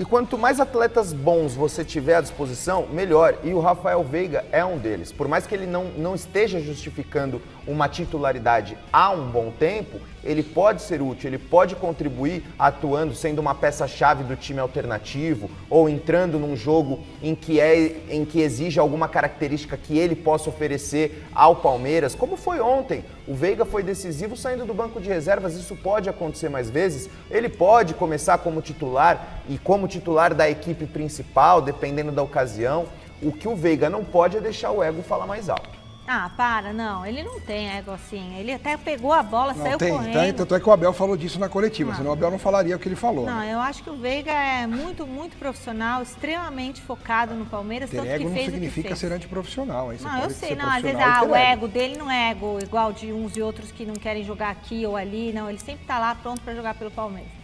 quanto mais atletas bons você tiver à disposição, melhor. E o Rafael Veiga é um deles. Por mais que ele não esteja justificando uma titularidade há um bom tempo, ele pode ser útil, ele pode contribuir atuando, sendo uma peça-chave do time alternativo ou entrando num jogo em que exige alguma característica que ele possa oferecer ao Palmeiras, como foi ontem. O Veiga foi decisivo saindo do banco de reservas, isso pode acontecer mais vezes. Ele pode começar como titular e como titular da equipe principal, dependendo da ocasião. O que o Veiga não pode é deixar o ego falar mais alto. Ah, para, não. Ele não tem ego assim. Ele até pegou a bola, saiu correndo. Tem, tanto é que o Abel falou disso na coletiva, senão o Abel não falaria o que ele falou. Não, né? eu acho que o Veiga é muito, muito profissional, extremamente focado no Palmeiras, Ter tanto ego que não fez significa o que fez. ser antiprofissional. Aí você Não, pode eu sei, ser não, às vezes profissional e o ter ego dele não é ego igual de uns e outros que não querem jogar aqui ou ali, não, ele sempre tá lá pronto para jogar pelo Palmeiras.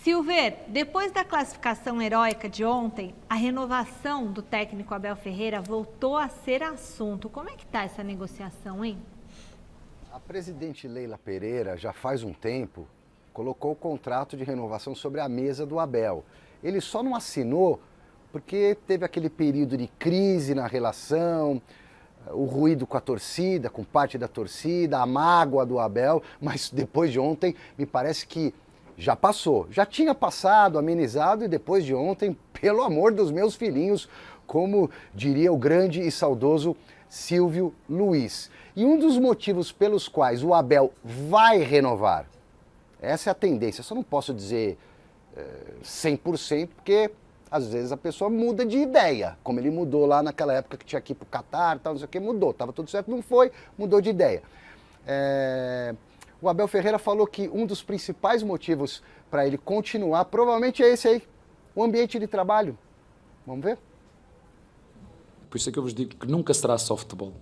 Silver, depois da classificação heróica de ontem, a renovação do técnico Abel Ferreira voltou a ser assunto. Como é que tá essa negociação, hein? A presidente Leila Pereira, já faz um tempo, colocou o contrato de renovação sobre a mesa do Abel. Ele só não assinou porque teve aquele período de crise na relação, o ruído com a torcida, com parte da torcida, a mágoa do Abel, mas depois de ontem, me parece que já passou. Já tinha passado, amenizado, e depois de ontem, pelo amor dos meus filhinhos, como diria o grande e saudoso Silvio Luiz. E um dos motivos pelos quais o Abel vai renovar, essa é a tendência, só não posso dizer 100%, porque às vezes a pessoa muda de ideia, como ele mudou lá naquela época que tinha que ir pro Catar, tal, não sei o que, mudou, estava tudo certo, não foi, mudou de ideia. O Abel Ferreira falou que um dos principais motivos para ele continuar, provavelmente é esse aí, o ambiente de trabalho. Vamos ver? Por isso é que eu vos digo que nunca será softball.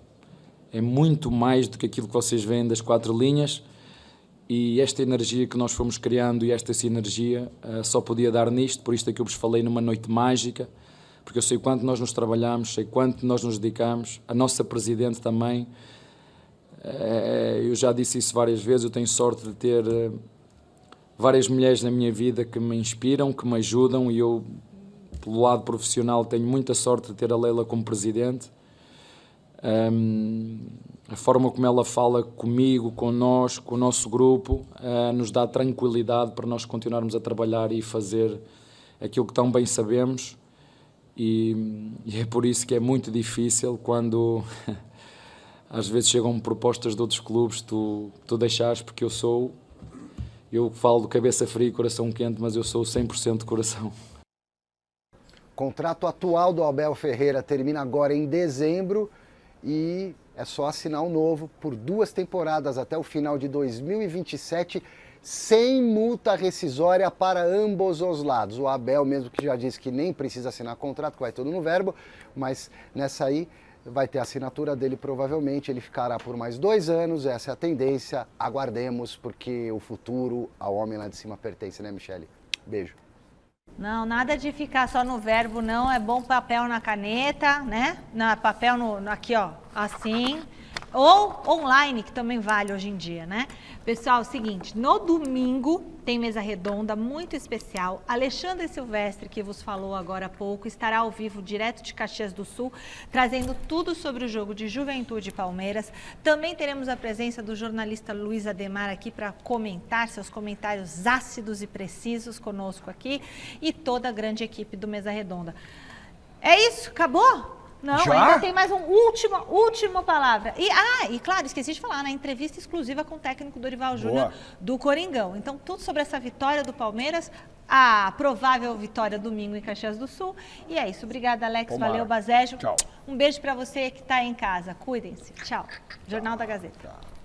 É muito mais do que aquilo que vocês veem das 4 linhas, e esta energia que nós fomos criando e esta sinergia só podia dar nisto, por isto é que eu vos falei numa noite mágica, porque eu sei quanto nós nos trabalhamos, sei quanto nós nos dedicamos, a nossa Presidente também. Eu já disse isso várias vezes, eu tenho sorte de ter várias mulheres na minha vida que me inspiram, que me ajudam, e eu, pelo lado profissional, tenho muita sorte de ter a Leila como Presidente. A forma como ela fala comigo, com nós, com o nosso grupo, nos dá tranquilidade para nós continuarmos a trabalhar e fazer aquilo que tão bem sabemos, e é por isso que é muito difícil quando às vezes chegam propostas de outros clubes, tu deixares, porque eu falo de cabeça fria e coração quente, mas eu sou 100% de coração. O contrato atual do Abel Ferreira termina agora em dezembro e é só assinar um novo por 2 temporadas até o final de 2027, sem multa rescisória para ambos os lados. O Abel mesmo que já disse que nem precisa assinar contrato, que vai tudo no verbo, mas nessa aí vai ter a assinatura dele provavelmente, ele ficará por mais 2 anos, essa é a tendência, aguardemos, porque o futuro ao homem lá de cima pertence, né, Michele? Beijo. Não, nada de ficar só no verbo, não, é bom papel na caneta, né? Papel aqui, ó, assim, ou online, que também vale hoje em dia, né? Pessoal, é o seguinte, no domingo tem mesa redonda muito especial. Alexandre Silvestre, que vos falou agora há pouco, estará ao vivo direto de Caxias do Sul, trazendo tudo sobre o jogo de Juventude e Palmeiras. Também teremos a presença do jornalista Luiz Ademar aqui para comentar seus comentários ácidos e precisos conosco aqui, e toda a grande equipe do Mesa Redonda. É isso? Acabou? Não, já? Ainda tem mais última palavra. E claro, esqueci de falar, na entrevista exclusiva com o técnico Dorival Júnior do Coringão. Então, tudo sobre essa vitória do Palmeiras, a provável vitória domingo em Caxias do Sul. E é isso. Obrigada, Alex. Tomara. Valeu, Bazejo. Tchau. Um beijo para você que está em casa. Cuidem-se. Tchau. Jornal da Gazeta. Tchau.